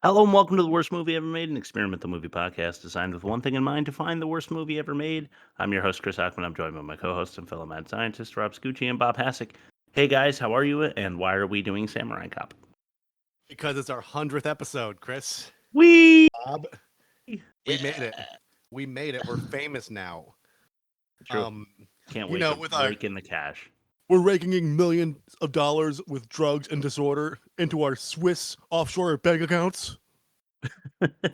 Hello and welcome to the worst movie ever made, an experimental movie podcast designed with one thing in mind: to find the worst movie ever made. I'm your host, Chris Hockman. I'm joined by my co-host and fellow mad scientist, Rob Scucci and Bob Hassick. Hey guys, how are you? And why are we doing Samurai Cop? Because it's our 100th episode, Chris. We Bob, we made it. We made it. We're famous now. True. Can't you wait know, to with rake in the cash. we're raking in millions of dollars with drugs and disorder into our Swiss offshore bank accounts,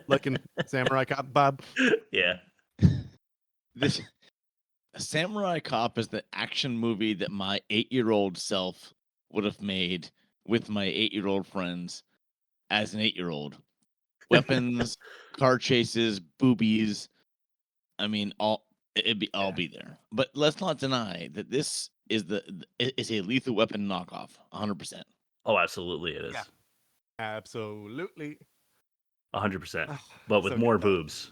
like in Samurai Cop, Bob. Yeah. This Samurai Cop is the action movie that my 8-year-old self would have made with my 8-year-old friends as an 8-year-old. Weapons, car chases, boobies. I mean, all be there. But let's not deny that this is is a Lethal Weapon knockoff, 100%. Oh, absolutely it is. Yeah. Absolutely. 100%. But with So more good, though. boobs.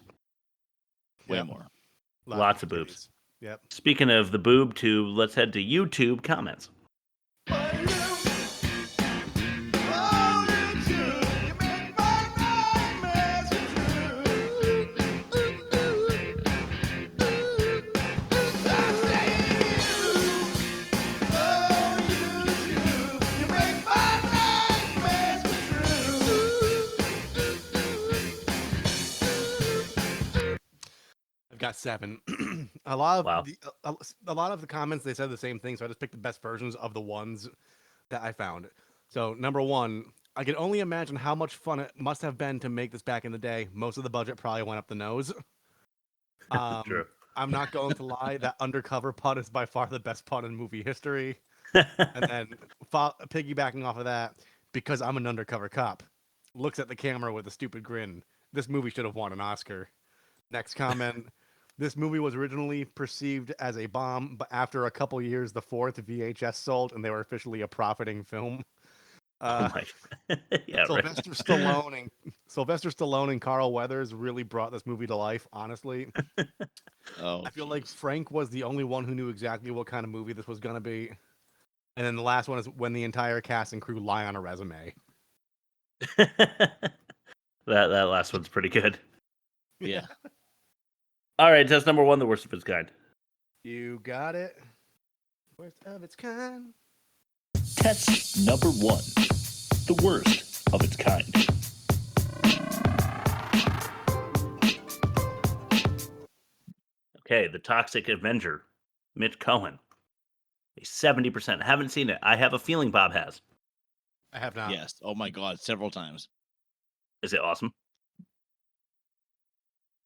Way Yep. more. Lots of boobs. titties. Yep. Speaking of the boob tube, let's head to YouTube comments. I've got 7. a lot of Wow. a lot of the comments, they said the same thing, so I just picked the best versions of the ones that I found. So number 1, I can only imagine how much fun it must have been to make this back in the day. Most of the budget probably went up the nose. True. I'm not going to lie, that undercover pun is by far the best pun in movie history. And then piggybacking off of that, because I'm an undercover cop, looks at the camera with a stupid grin. This movie should have won an Oscar. Next comment. This movie was originally perceived as a bomb, but after a couple years, the 4th VHS sold, and they were officially a profiting film. Oh my. Yeah, right. Sylvester Stallone and Carl Weathers really brought this movie to life. Honestly, Oh, I feel like jeez. Frank was the only one who knew exactly what kind of movie this was gonna be. And then the last one is when the entire cast and crew lie on a resume. that last one's pretty good. Yeah. All right, test number 1, the worst of its kind. You got it. Worst of its kind. Test number 1, the worst of its kind. Okay, The Toxic Avenger, Mitch Cohen. A 70%. Haven't seen it. I have a feeling Bob has. I have not. Yes. Oh my God, several times. Is it awesome?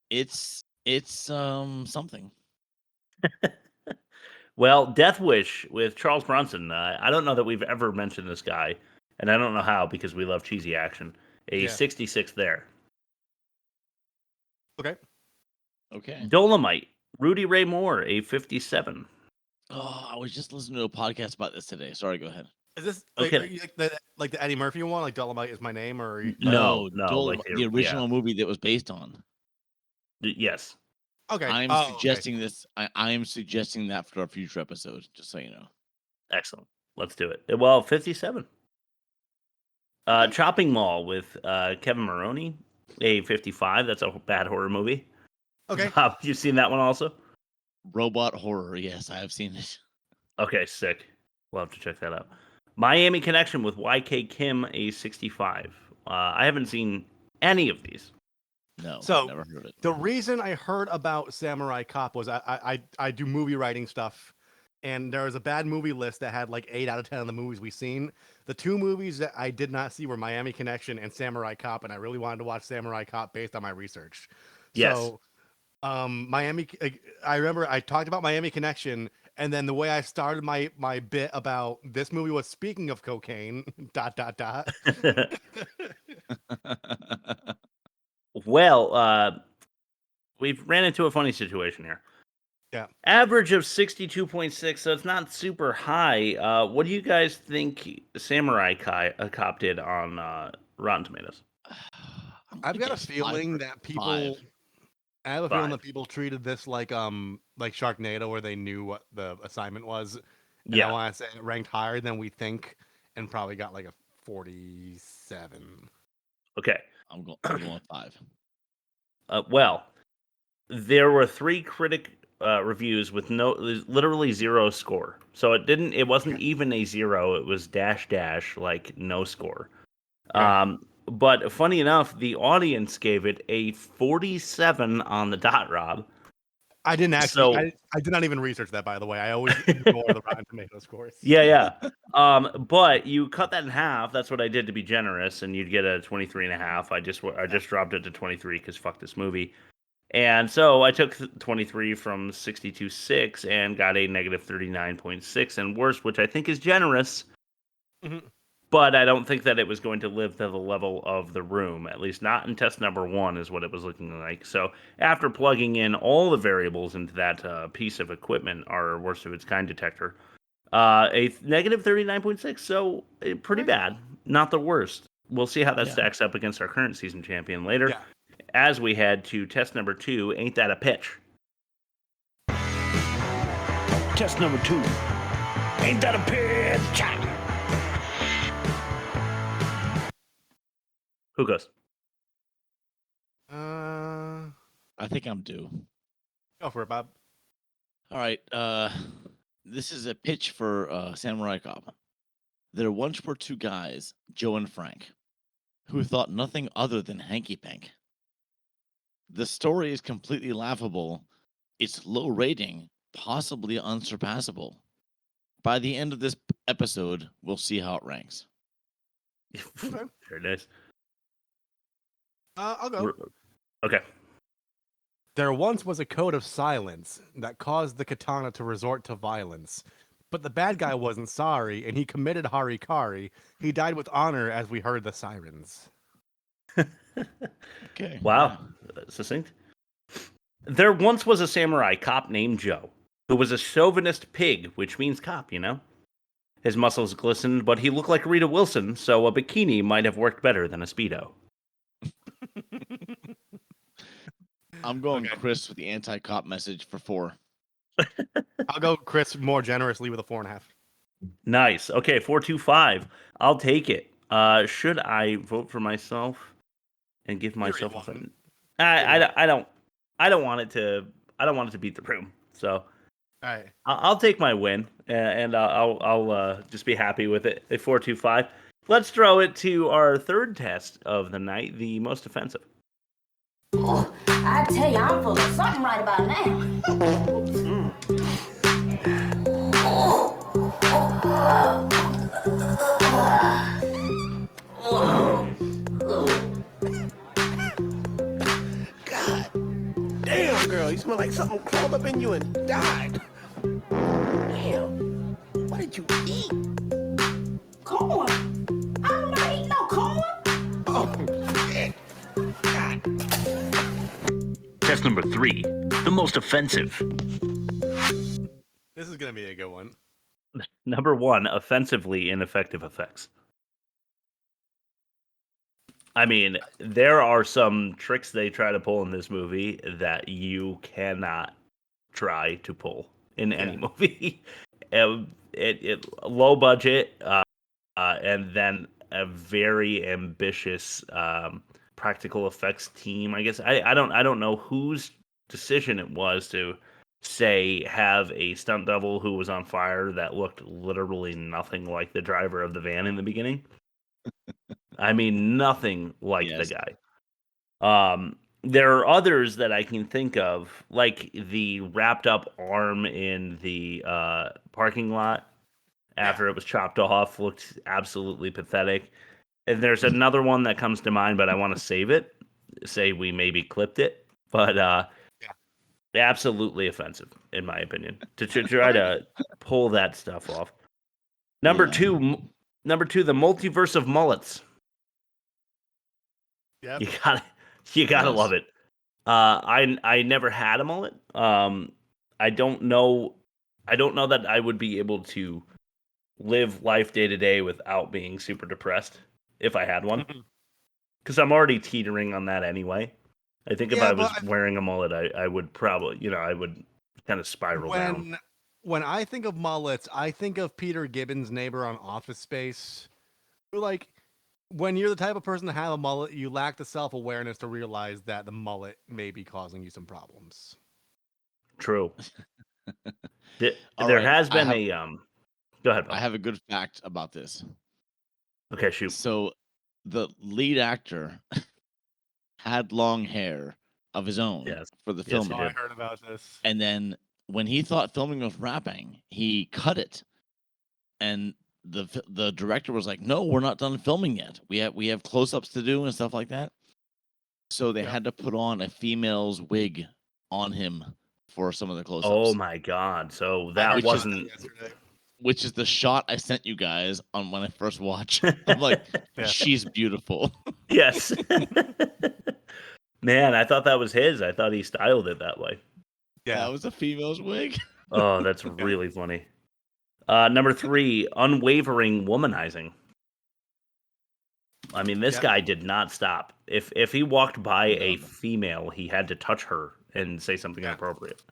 It's something. Well, Death Wish with Charles Bronson. I don't know that we've ever mentioned this guy, and I don't know how because we love cheesy action. A 66 there. Okay. Okay. Dolomite, Rudy Ray Moore, a 57. Oh, I was just listening to a podcast about this today. Sorry, go ahead. Is this Okay. are you like the Eddie Murphy one, like Dolomite is my name, or No, Like like the original movie that was based on. Yes. okay? I'm Oh, suggesting this. I am suggesting that for a future episode, just so you know. Excellent. Let's do it. Well, 57. Chopping Mall with Kevin Maroney, a 55. That's a bad horror movie. Okay. Bob, you seen that one also? Robot horror. Yes, I have seen it. Okay, sick. We'll have to check that out. Miami Connection with YK Kim, a 65. I haven't seen any of these. No, So never heard of it. the reason I heard about Samurai Cop was I do movie writing stuff, and there was a bad movie list that had like 8 out of 10 of the movies we've seen. The 2 movies that I did not see were Miami Connection and Samurai Cop, and I really wanted to watch Samurai Cop based on my research. Yes. So, I remember I talked about Miami Connection, and then the way I started my bit about this movie was speaking of cocaine. ... Well, we've ran into a funny situation here. Yeah. Average of 62.6, so it's not super high. What do you guys think Samurai Cop did on Rotten Tomatoes? I've got a feeling that people. I have a feeling that people treated this like Sharknado, where they knew what the assignment was. And I want to say it ranked higher than we think, and probably got like a 47. Okay. I'm going 5. Well, there were 3 critic reviews with literally 0 score. So it wasn't even a 0. It was dash like no score. Okay. But funny enough, the audience gave it a 47 on the dot, Rob. I didn't actually. So I did not even research that, by the way. I always ignore the Rotten Tomato scores. yeah. But you cut that in half. That's what I did to be generous, and you'd get a 23 and a half. I just dropped it to 23 because fuck this movie. And so I took 23 from 62.6 and got a negative 39.6 and worse, which I think is generous. Mhm. But I don't think that it was going to live to the level of The Room, at least not in test number 1 is what it was looking like. So after plugging in all the variables into that piece of equipment, our worst of its kind detector, a negative 39.6, so pretty bad. Not the worst. We'll see how that Yeah. stacks up against our current season champion later. Yeah. As we head to test number 2, Ain't That a Pitch? Test number 2, Ain't That a Pitch? Who goes? I think I'm due. Go for it, Bob. All right. This is a pitch for Samurai Cop. There once were 2 guys, Joe and Frank, who thought nothing other than hanky pank. The story is completely laughable. It's low rating, possibly unsurpassable. By the end of this episode, we'll see how it ranks. Okay. Very nice. I'll go. Okay. There once was a code of silence that caused the katana to resort to violence. But the bad guy wasn't sorry, and he committed harikari. He died with honor as we heard the sirens. Okay. Wow. Succinct. There once was a samurai cop named Joe, who was a chauvinist pig, which means cop, you know? His muscles glistened, but he looked like Rita Wilson, so a bikini might have worked better than a Speedo. I'm going Okay. Chris with the anti-cop message for 4. I'll go Chris more generously with a 4.5. Nice. Okay, 425. I'll take it. Should I vote for myself and give myself a won. button? I don't want it to beat The Room. So All right. I'll take my win and I'll just be happy with it. A 425. Let's throw it to our third test of the night, the most offensive. Oh, I tell you, I'm full of something right about now. God damn, girl, you smell like something crawled up in you and died. Damn, what did you eat? Corn. I'm not eating no corn. Oh, shit. God. Test number 3, the most offensive. This is going to be a good one. Number 1, offensively ineffective effects. I mean, there are some tricks they try to pull in this movie that you cannot try to pull in any movie. It low budget, and then a very ambitious practical effects team. I guess I don't know whose decision it was to say have a stunt double who was on fire that looked literally nothing like the driver of the van in the beginning. I mean, nothing like the Yes. guy. There are others that I can think of, like the wrapped up arm in the parking lot after it was chopped off, looked absolutely pathetic. And there's another one that comes to mind, but I want to save it. Say we maybe clipped it, but absolutely offensive, in my opinion, to try to pull that stuff off. Number Yeah. two, the multiverse of mullets. Yep. You gotta Yes. love it. I never had a mullet. I don't know that I would be able to live life day to day without being super depressed if I had one, because I'm already teetering on that anyway. I think if Yeah, I but was wearing a mullet, I would probably, I would kind of spiral down. When I think of mullets, I think of Peter Gibbons' neighbor on Office Space, who like when you're the type of person to have a mullet, you lack the self-awareness to realize that the mullet may be causing you some problems. True. All There right, has I been have a Go ahead, I Bob. have a good fact about this. Okay, shoot. So the lead actor had long hair of his own Yes. for the Yes, he filming. Oh, I did. heard about this. And then when he thought filming was wrapping, he cut it. And the director was like, "No, we're not done filming yet. We have close-ups to do and stuff like that." So they Yeah. had to put on a female's wig on him for some of the close-ups. Oh my God! So I that heard about wasn't. that yesterday. Which is the shot I sent you guys on when I first watched. I'm like, Yeah. she's beautiful. Yes. Man, I thought that was his. I thought he styled it that way. Yeah. That was a female's wig. Oh, that's really funny. Number 3, unwavering womanizing. I mean, this Yep. guy did not stop. If he walked by No, a no. female, he had to touch her and say something Yeah. inappropriate.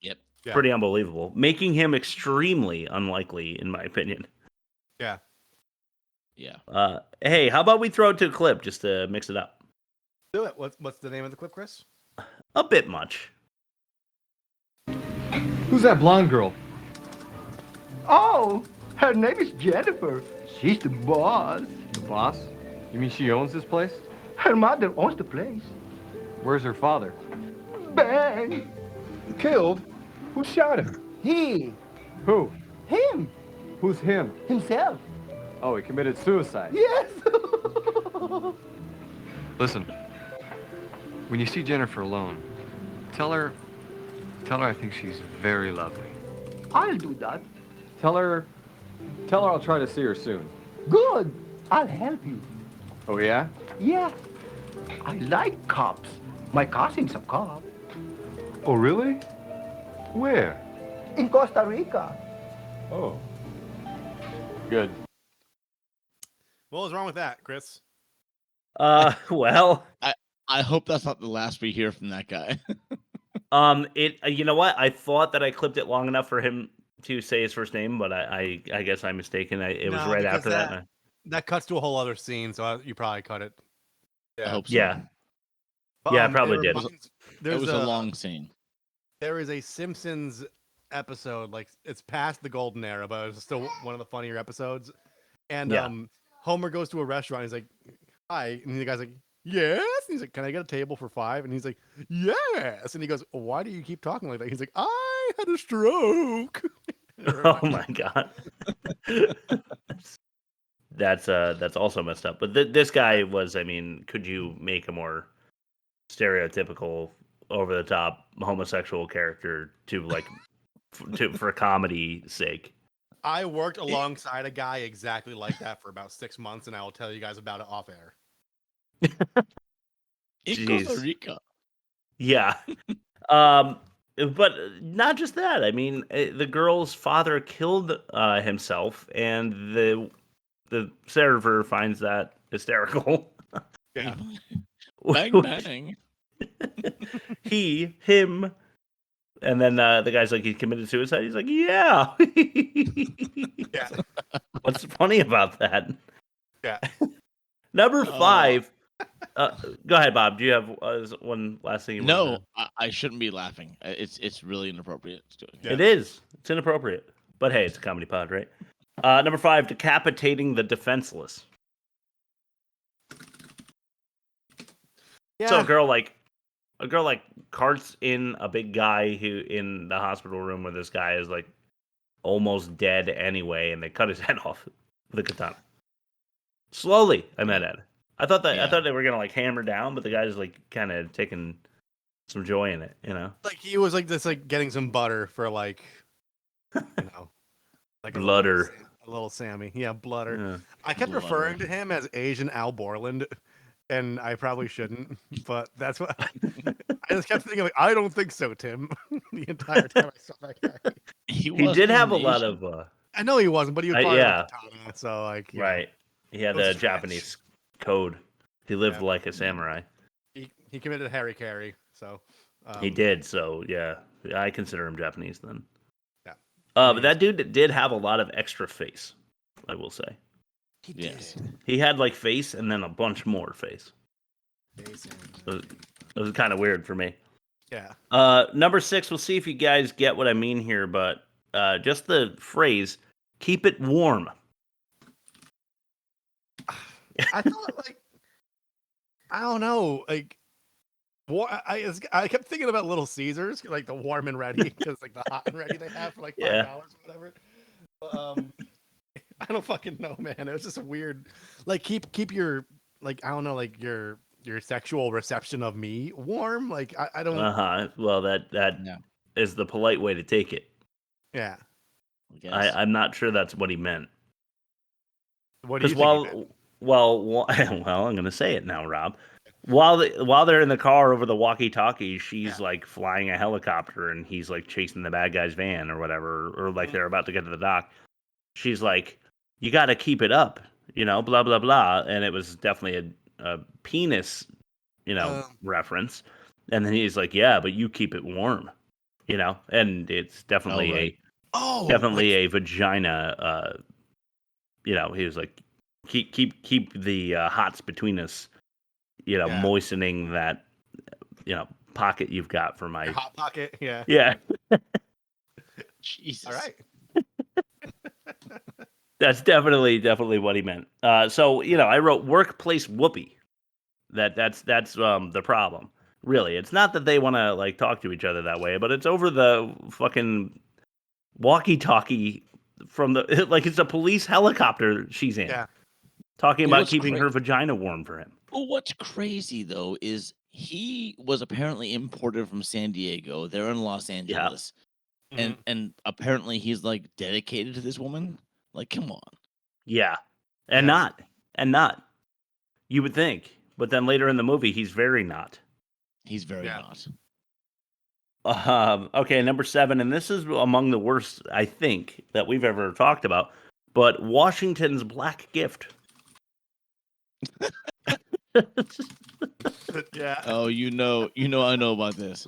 Yep. Yeah. Pretty unbelievable, making him extremely unlikely, in my opinion. Yeah. Yeah. Hey, how about we throw it to a clip just to mix it up? Do it. What's the name of the clip, Chris? A bit much. Who's that blonde girl? Oh, her name is Jennifer. She's the boss. The boss? You mean she owns this place? Her mother owns the place. Where's her father? Bang! Killed? Who shot her? He, Who? him, Who's him? himself. Oh, he committed suicide. Yes. Listen, when you see Jennifer alone, tell her I think she's very lovely. I'll do that. Tell her I'll try to see her soon. Good. I'll help you. Oh, yeah? Yeah. I like cops. My cousin's a cop Oh, really? Where? in Costa Rica. Oh. Good. What was wrong with that, Chris? Well, I hope that's not the last we hear from that guy. you know what? I thought that I clipped it long enough for him to say his first name, but I guess I'm mistaken. It was No, right because after that. That cuts to a whole other scene, so you probably cut it. I hope so. Yeah. But, Yeah, I probably it did. reminds- It There's was a long scene. There is a Simpsons episode, like it's past the golden era, but it's still one of the funnier episodes. And Yeah. Homer goes to a restaurant. He's like, "Hi," and the guy's like, "Yes." And he's like, "Can I get a table for 5?" And he's like, "Yes." And he goes, "Why do you keep talking like that?" He's like, "I had a stroke." Oh my God. That's also messed up. But this guy was, I mean, could you make a more stereotypical, over the top homosexual character to like for comedy sake? I worked alongside a guy exactly like that for about 6 months, and I will tell you guys about it off air. In Costa Jeez. Rica. Yeah. But not just that. I mean, the girl's father killed himself, and the server finds that hysterical. Yeah. Bang bang. Him, and then the guy's like, he committed suicide. He's like, yeah. Yeah. What's funny about that? Yeah. Number 5. Go ahead, Bob. Do you have one last thing you want No, to... I shouldn't be laughing. It's really inappropriate. Yeah. It is. It's inappropriate. But hey, it's a comedy pod, right? Number 5, decapitating the defenseless. Yeah. So a girl like carts in a big guy who in the hospital room where this guy is like almost dead anyway, and they cut his head off with a katana. Slowly, I might add. I thought Yeah. they were gonna like hammer down, but the guy's like kind of taking some joy in it, you know. Like he was like just like getting some butter for like, you know, like Bludder. a little Sammy. Yeah, bludder. Yeah. I kept Bludder. referring to him as Asian Al Borland, and I probably shouldn't, but that's what I just kept thinking. Like, I don't think so, Tim. The entire time I saw that guy, He wasn't did have a even lot Asian. of I know he wasn't, but he was probably yeah. like a katana, so like, yeah, right. He had Those the French. Japanese code. He lived Yeah. like a samurai. he committed Harry Carey, so He did, so yeah. I consider him Japanese then. Yeah. But that dude did have a lot of extra face, I will say. He Yes. did. He had like face and then a bunch more face. Jason. It was kind of weird for me. Yeah. Number 6, we'll see if you guys get what I mean here, but just the phrase, keep it warm. I thought like I don't know, like I kept thinking about Little Caesars, like the warm and ready, because like the hot and ready they have for like $5 Yeah. or whatever. I don't fucking know, man. It was just a weird, like keep your like I don't know, like your sexual reception of me warm. Like I don't. Uh-huh. Well, that Yeah. is the polite way to take it. Yeah. I guess. I'm not sure that's what he meant. What do you Because think? well, I'm going to say it now, Rob. While they're in the car over the walkie-talkie, she's like flying a helicopter and he's like chasing the bad guy's van or whatever, or like they're about to get to the dock. She's like, "You got to keep it up," blah blah blah, and it was definitely a penis, reference. And then he's like, "Yeah, but you keep it warm," and it's definitely right. a vagina. He was like, keep the hots between us, moistening that, pocket you've got for my Hot pocket. Yeah. yeah. Jesus. All right. That's definitely what he meant. So I wrote workplace whoopee. That's the problem. Really, it's not that they want to like talk to each other that way, but it's over the fucking walkie-talkie from the like it's a police helicopter she's in. Yeah. Talking Well, about what's keeping great- her vagina warm for him. Well, what's crazy though is he was apparently imported from San Diego. They're in Los Angeles, and apparently he's like dedicated to this woman. Like, come on. Yeah, and Yes. not. You would think, but then later in the movie, he's very not. He's very Yeah. not. Okay, number 7, and this is among the worst I think that we've ever talked about. But Washington's black gift. Yeah. Oh, I know about this.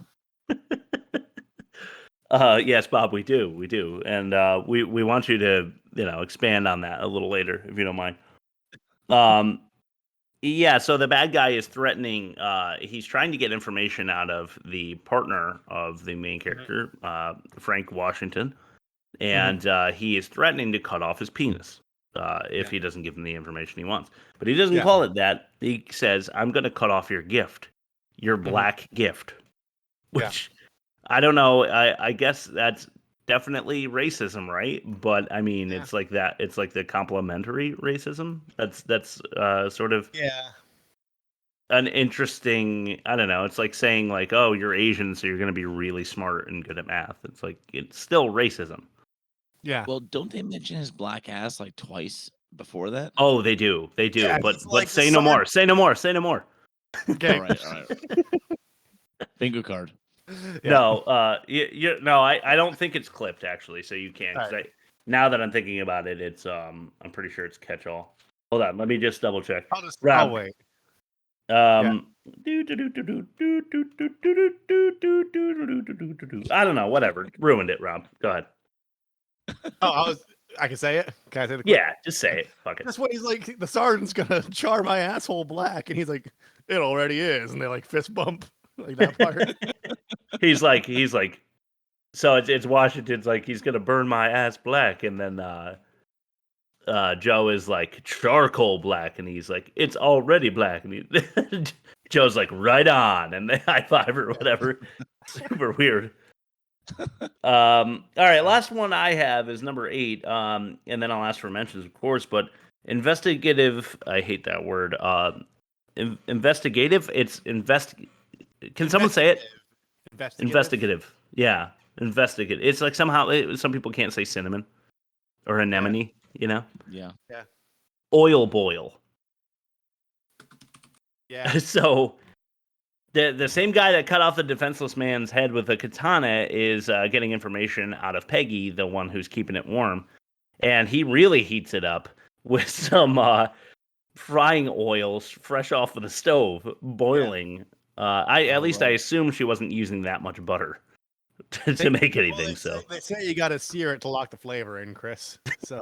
Yes, Bob, we do, and we want you to expand on that a little later if you don't mind. Yeah, so the bad guy is threatening. He's trying to get information out of the partner of the main character, Frank Washington, and he is threatening to cut off his penis if he doesn't give him the information he wants. But he doesn't call it that. He says, "I'm going to cut off your gift, your black gift," which I don't know. I guess that's definitely racism, right? But I mean, it's like that. It's like the complementary racism. That's sort of an interesting. I don't know. It's like saying like, "Oh, you're Asian, so you're going to be really smart and good at math." It's like it's still racism. Yeah. Well, don't they mention his black ass like twice before that? Oh, they do. Yeah, but it's like the say no sun- more. Say no more. Say no more. Okay. All right. Bingo card. Yeah. No, no, I don't think it's clipped actually, so you can't. 'Cause Alright. now that I'm thinking about it, it's I'm pretty sure it's catch all. Hold on, let me just double check. I'll Rob, wait. I don't know. Whatever. Ruined it, Rob. Go ahead. Oh, I can say it. Can I say the Yeah, just say it. Fuck it. That's what he's like. The sergeant's gonna char my asshole black, and he's like, "It already is," and they like fist bump like that part. He's like, so it's Washington's like he's gonna burn my ass black, and then Joe is like charcoal black, and he's like it's already black, and Joe's like right on, and they high five or whatever. Super weird. All right, last one I have is number 8, and then I'll ask for mentions, of course. But investigative, I hate that word. Investigative. It's Can someone say it? Investigative. Yeah, investigative. It's like somehow some people can't say cinnamon or anemone. Yeah. Oil boil. Yeah. So the same guy that cut off the defenseless man's head with a katana is getting information out of Peggy, the one who's keeping it warm, and he really heats it up with some frying oils fresh off of the stove, boiling. I assume she wasn't using that much butter to make anything. They say you got to sear it to lock the flavor in, Chris. So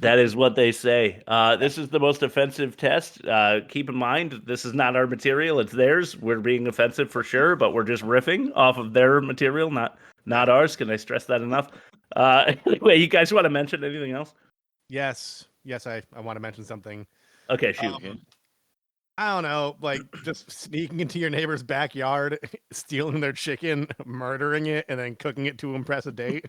That is what they say. This is the most offensive test. Keep in mind, this is not our material; it's theirs. We're being offensive for sure, but we're just riffing off of their material, not ours. Can I stress that enough? Anyway, you guys want to mention anything else? Yes, I want to mention something. Okay, shoot. Okay. I don't know, like just sneaking into your neighbor's backyard, stealing their chicken, murdering it, and then cooking it to impress a date.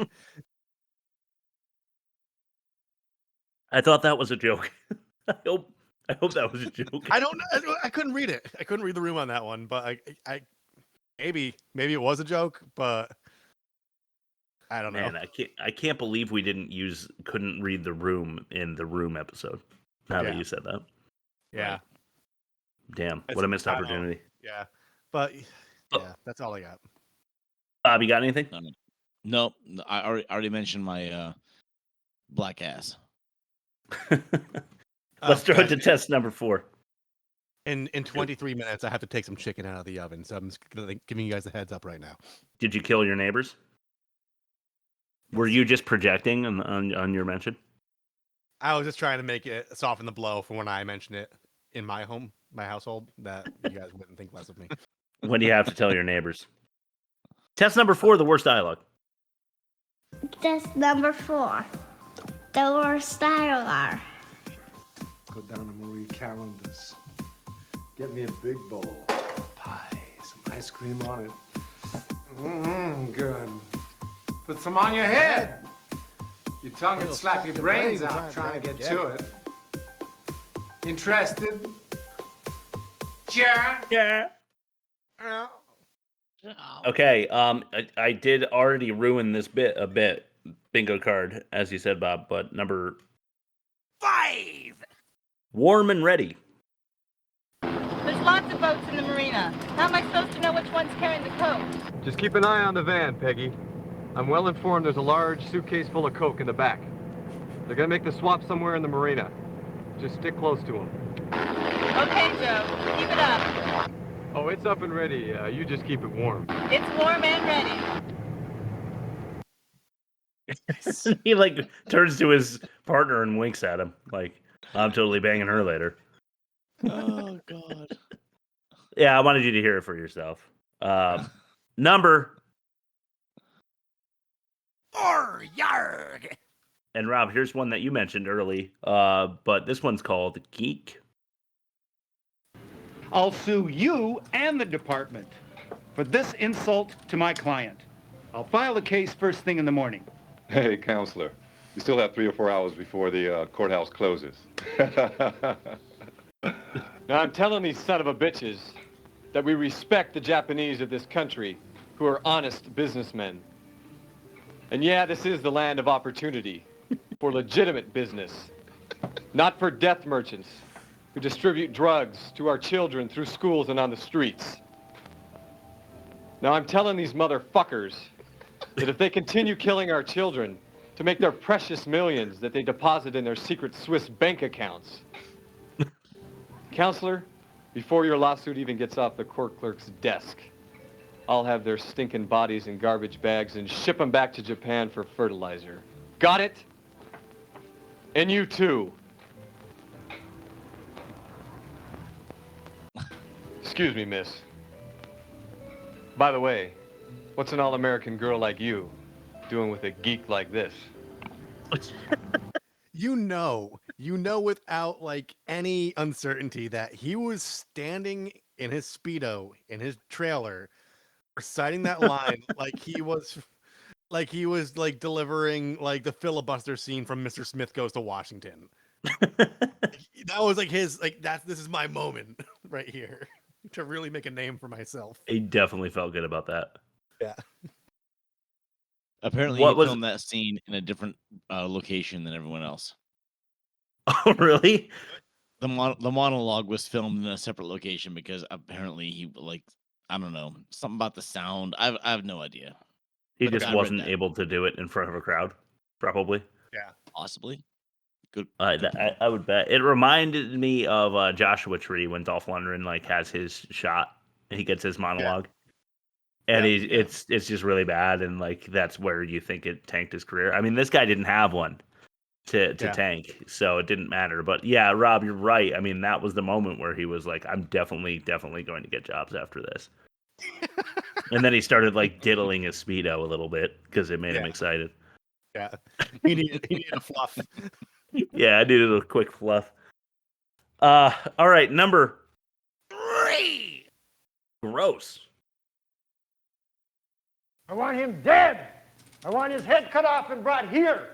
I thought that was a joke. I hope that was a joke. I don't know. I couldn't read it. I couldn't read the room on that one, but I maybe it was a joke, but I don't know. Man, I can't believe we couldn't read the room in the room episode. Now that Yeah. you said that. Yeah, Damn, It's- what a missed I know. opportunity. yeah, but Oh. yeah, that's all I got. Bob, you got anything? Nope. I already mentioned my black ass. Let's throw it to guys, test number 4. in 23 minutes, I have to take some chicken out of the oven, so I'm just giving you guys a heads up right now. Did you kill your neighbors? Were you just projecting on your mention? I was just trying to make it soften the blow for when I mention it in my household, that you guys wouldn't think less of me. When do you have to tell your neighbors? Test number 4, the worst dialogue. Test number 4. The worst dialogue. Go down to Marie Callender's. Get me a big bowl of pie, some ice cream on it. Good. Put some on your head. Your tongue will slap your brains out trying to get to it. Interested? Yeah. Okay, I did already ruin this bit a bit. Bingo card, as you said, Bob, but number 5. Warm and ready. There's lots of boats in the marina. How am I supposed to know which one's carrying the coke? Just keep an eye on the van, Peggy. I'm well informed there's a large suitcase full of coke in the back. They're gonna make the swap somewhere in the marina. Just stick close to them. Okay, Joe. Keep it up. Oh, it's up and ready. You just keep it warm. It's warm and ready. He like turns to his partner and winks at him, like, I'm totally banging her later. Oh God. Yeah, I wanted you to hear it for yourself. Number 4, yarg. And Rob, here's one that you mentioned early, but this one's called Geek. I'll sue you and the department for this insult to my client. I'll file a case first thing in the morning. Hey, counselor, you still have 3 or 4 hours before the courthouse closes. Now, I'm telling these son of a bitches that we respect the Japanese of this country who are honest businessmen. And yeah, this is the land of opportunity for legitimate business, not for death merchants who distribute drugs to our children through schools and on the streets. Now, I'm telling these motherfuckers that if they continue killing our children to make their precious millions that they deposit in their secret Swiss bank accounts, Counselor, before your lawsuit even gets off the court clerk's desk, I'll have their stinking bodies in garbage bags and ship them back to Japan for fertilizer. Got it? And you too. Excuse me, miss. By the way, what's an all-American girl like you doing with a geek like this? You know without like any uncertainty that he was standing in his Speedo in his trailer reciting that line like he was like delivering like the filibuster scene from Mr. Smith Goes to Washington. That was like his like this is my moment right here to really make a name for myself. He definitely felt good about that. Yeah. Apparently, What he was- filmed that scene in a different location than everyone else. Oh, really? The monologue was filmed in a separate location because apparently he I don't know, something about the sound. I have no idea. He But just I read wasn't that. able to do it in front of a crowd, probably. Yeah. Possibly. Good. I would bet. It reminded me of Joshua Tree when Dolph Lundgren like has his shot. He gets his monologue. And it's just really bad, and like that's where you think it tanked his career. I mean, this guy didn't have one. to tank, so it didn't matter. But yeah, Rob, you're right. I mean, that was the moment where he was like, I'm definitely going to get jobs after this. And then he started like diddling his Speedo a little bit because it made him excited. Yeah. He needed a fluff. Yeah, I needed a quick fluff. All right, number 3. Gross. I want him dead. I want his head cut off and brought here.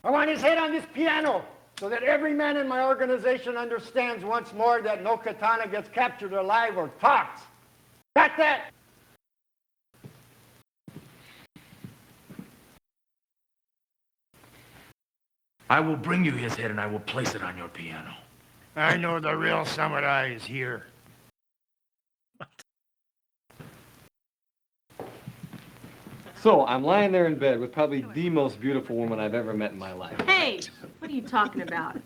I want his head on this piano so that every man in my organization understands once more that no katana gets captured alive or talks. Got that? I will bring you his head and I will place it on your piano. I know the real samurai is here. So I'm lying there in bed with probably the most beautiful woman I've ever met in my life. Hey, what are you talking about?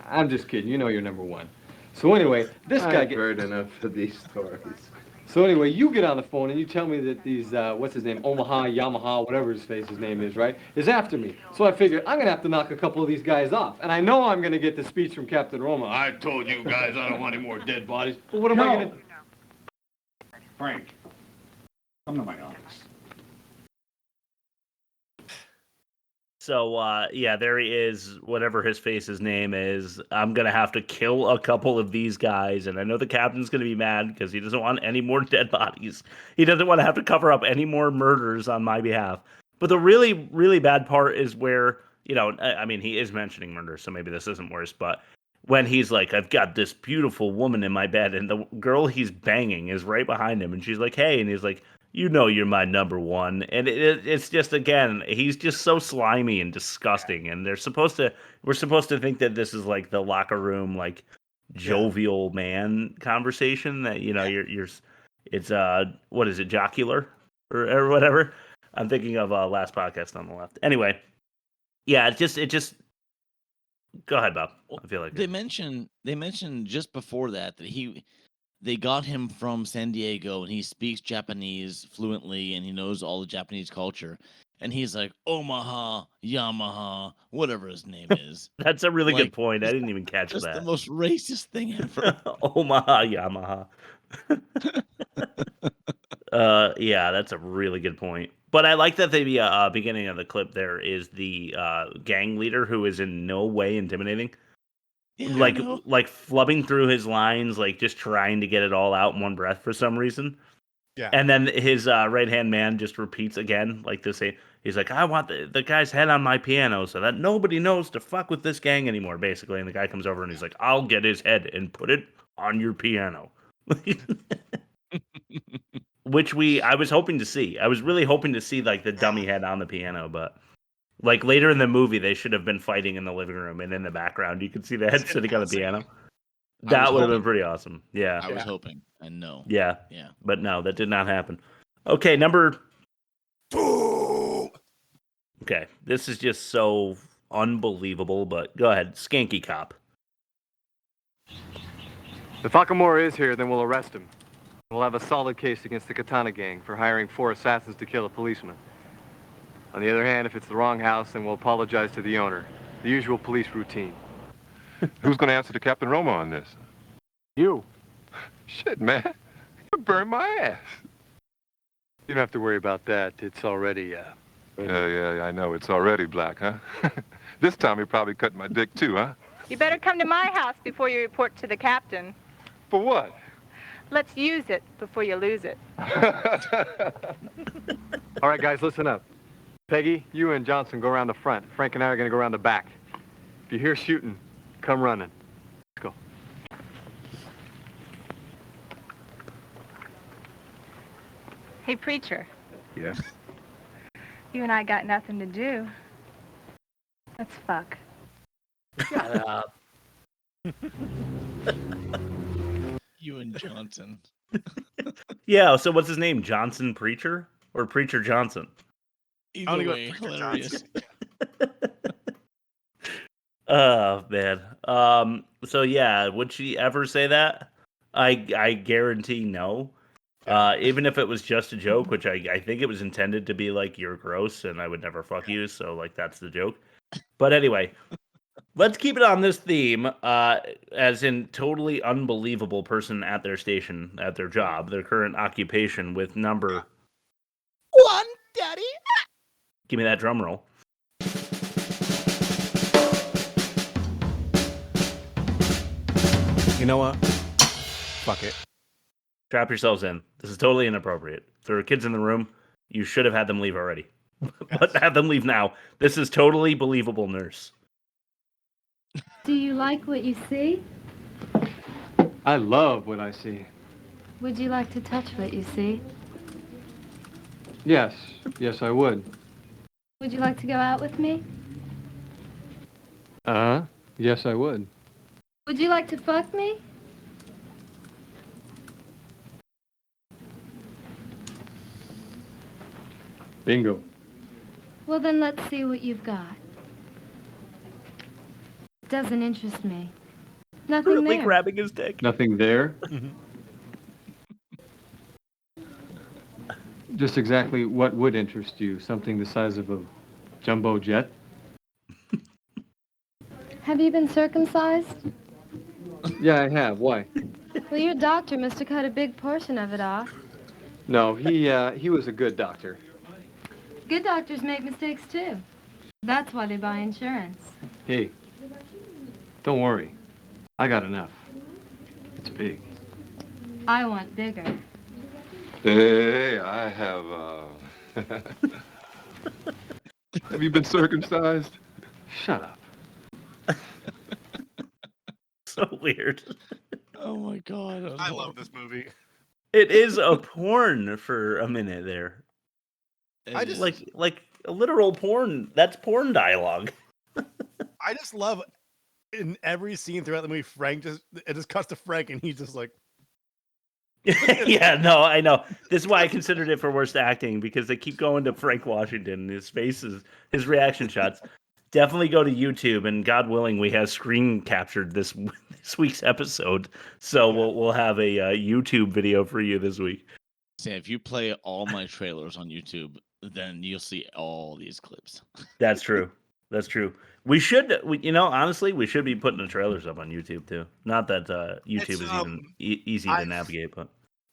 I'm just kidding. You know you're number one. So anyway, this guy I've heard enough of these stories. So anyway, you get on the phone and you tell me that these, what's his name, Omaha, Yamaha, whatever his name is, right, is after me. So I figured I'm going to have to knock a couple of these guys off. And I know I'm going to get the speech from Captain Roma. I told you guys I don't want any more dead bodies. But what am I going to... Frank, come to my office. So, yeah, there he is, whatever his face's name is. I'm going to have to kill a couple of these guys, and I know the captain's going to be mad because he doesn't want any more dead bodies. He doesn't want to have to cover up any more murders on my behalf. But the really, really bad part is where, you know, I mean, he is mentioning murder, so maybe this isn't worse, but when he's like, I've got this beautiful woman in my bed, and the girl he's banging is right behind him, and she's like, hey, and he's like, you know you're my number one. And it's just, again, he's just so slimy and disgusting. And we're supposed to think that this is like the locker room, like jovial man conversation that, you know, it's what is it, jocular or whatever. I'm thinking of Last Podcast on the Left. Anyway, yeah, it just go ahead, Bob. I feel like they mentioned just before that they got him from San Diego and he speaks Japanese fluently and he knows all the Japanese culture. And he's like, Omaha, Yamaha, whatever his name is. That's a really good point. I didn't even catch just that. The most racist thing ever. Omaha, Yamaha. Yeah, that's a really good point. But I like that the beginning of the clip there is the gang leader who is in no way intimidating. Yeah, like flubbing through his lines, like just trying to get it all out in one breath for some reason. Yeah. And then his right-hand man just repeats again, like this. He's like, I want the guy's head on my piano so that nobody knows to fuck with this gang anymore, basically. And the guy comes over and he's like, I'll get his head and put it on your piano. Which I was hoping to see. I was really hoping to see like the dummy head on the piano, but like later in the movie, they should have been fighting in the living room, and in the background, you could see the head sitting on the piano. That would have been pretty awesome. Yeah. I was hoping, and no. Yeah. Yeah. But no, that did not happen. Okay, number 2. Okay, this is just so unbelievable, but go ahead. Skanky Cop. If Akamura is here, then we'll arrest him. We'll have a solid case against the Katana gang for hiring 4 assassins to kill a policeman. On the other hand, if it's the wrong house, then we'll apologize to the owner. The usual police routine. Who's going to answer to Captain Roma on this? You. Shit, man. You burned my ass. You don't have to worry about that. It's already, Yeah, I know. It's already black, huh? This time he probably cut my dick too, huh? You better come to my house before you report to the captain. For what? Let's use it before you lose it. All right, guys, listen up. Peggy, you and Johnson go around the front. Frank and I are going to go around the back. If you hear shooting, come running. Let's go. Hey, preacher. Yes? You and I got nothing to do. Let's fuck. Shut up. You and Johnson. Yeah, so what's his name? Johnson Preacher? Or Preacher Johnson? Either way, hilarious. Oh, man. So, yeah, would she ever say that? I guarantee no. Even if it was just a joke, which I think it was intended to be like, you're gross and I would never fuck you, so like that's the joke. But anyway, let's keep it on this theme, as in totally unbelievable person at their station, at their job, their current occupation with number 1, Daddy. Give me that drum roll. You know what? Fuck it. Strap yourselves in. This is totally inappropriate. If there were kids in the room, you should have had them leave already. But have them leave now. This is totally believable, nurse. Do you like what you see? I love what I see. Would you like to touch what you see? Yes, yes, I would. Would you like to go out with me? Yes, I would. Would you like to fuck me? Bingo. Well, then let's see what you've got. Doesn't interest me. Nothing Currently there. grabbing his dick. Nothing there? Just exactly what would interest you? Something the size of a jumbo jet? Have you been circumcised? Yeah, I have. Why? Well, your doctor must have cut a big portion of it off. No, he was a good doctor. Good doctors make mistakes, too. That's why they buy insurance. Hey, don't worry. I got enough. It's big. I want bigger. Hey, I have, Have you been circumcised? Shut up. So weird. Oh my god. I love this movie. It is a porn for a minute there. I just like a literal porn. That's porn dialogue. I just love in every scene throughout the movie. It just cuts to Frank and he's just like, Yeah, no, I know. This is why I considered it for worst acting, because they keep going to Frank Washington and his faces, his reaction shots. Definitely go to YouTube, and God willing, we have screen captured this week's episode, so we'll have a YouTube video for you this week. Say, if you play all my trailers on YouTube, then you'll see all these clips. That's true. That's true. We should, honestly, we should be putting the trailers up on YouTube too. Not that YouTube is even easy to navigate, but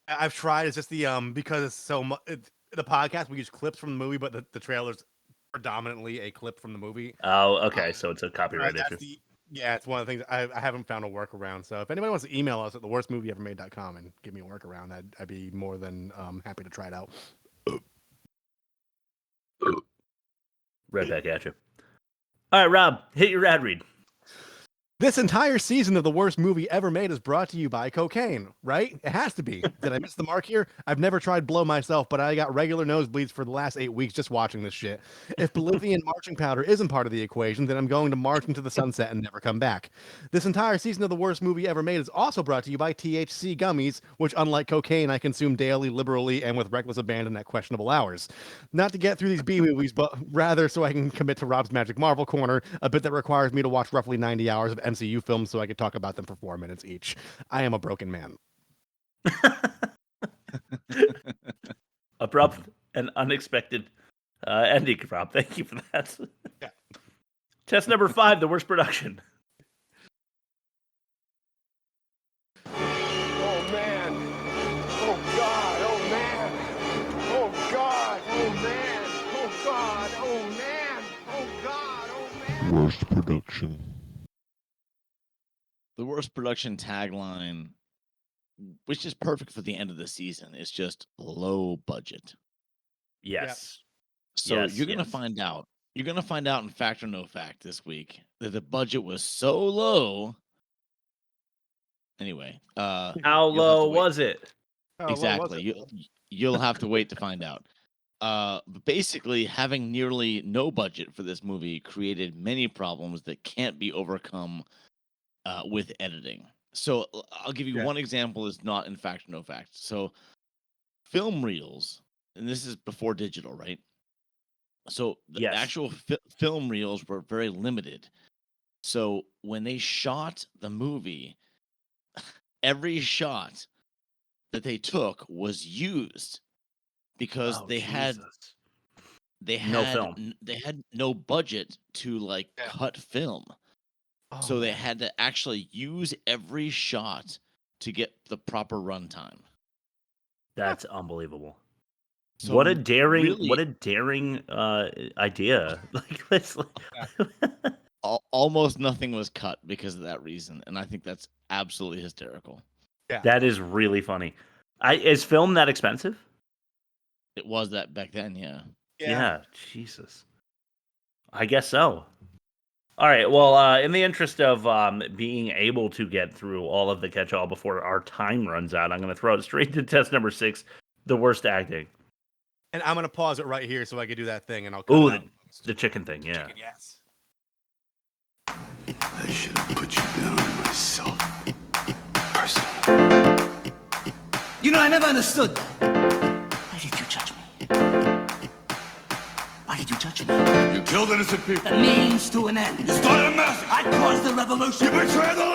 I've tried. It's just the because it's so much. The podcast we use clips from the movie, but the trailers predominantly a clip from the movie. Oh, okay. So it's a copyright issue. Yeah, it's one of the things I haven't found a workaround. So if anybody wants to email us at theworstmovieevermade.com and give me a workaround, I'd be more than happy to try it out. Right back at you. All right, Rob, hit your ad read. This entire season of the worst movie ever made is brought to you by cocaine, right? It has to be. Did I miss the mark here? I've never tried blow myself, but I got regular nosebleeds for the last 8 weeks just watching this shit. If Bolivian marching powder isn't part of the equation, then I'm going to march into the sunset and never come back. This entire season of the worst movie ever made is also brought to you by THC gummies, which, unlike cocaine, I consume daily, liberally, and with reckless abandon at questionable hours. Not to get through these B movies, but rather so I can commit to Rob's Magic Marvel Corner, a bit that requires me to watch roughly 90 hours of MCU films so I could talk about them for 4 minutes each. I am a broken man. Abrupt and unexpected ending, Rob. Thank you for that. Yeah. Test number 5, the worst production. Oh man. Oh God. Oh man. Oh God. Oh man. Oh God. Oh man. Oh God. Oh man. Worst production. The worst production tagline, which is perfect for the end of the season, is just low budget. Yes. So you're gonna find out. You're gonna find out in Fact or No Fact this week that the budget was so low. Anyway, how low was it? Exactly. You'll have to wait to find out. But basically, having nearly no budget for this movie created many problems that can't be overcome with editing. So I'll give you one example is not in Fact or No Fact. So film reels, and this is before digital, right? So the actual film reels were very limited. So when they shot the movie, every shot that they took was used because they had they No had film. they had no budget to like cut film. So they had to actually use every shot to get the proper runtime. That's unbelievable. So what a daring really, idea. Like let's almost nothing was cut because of that reason, and I think that's absolutely hysterical. Yeah. That is really funny. Is film that expensive? It was that back then, yeah. Yeah, Jesus. I guess so. All right. Well, in the interest of being able to get through all of the catch-all before our time runs out, I'm going to throw it straight to test number 6, the worst acting. And I'm gonna pause it right here so I can do that thing, and I'll cut Ooh, it out. the chicken thing. Yeah. Chicken, yes. I should have put you down myself. Personally. You know, I never understood that. Why did you judge me? Why did you judge me? You killed innocent people. The means to an end. You started a massacre. I caused the revolution. You betrayed the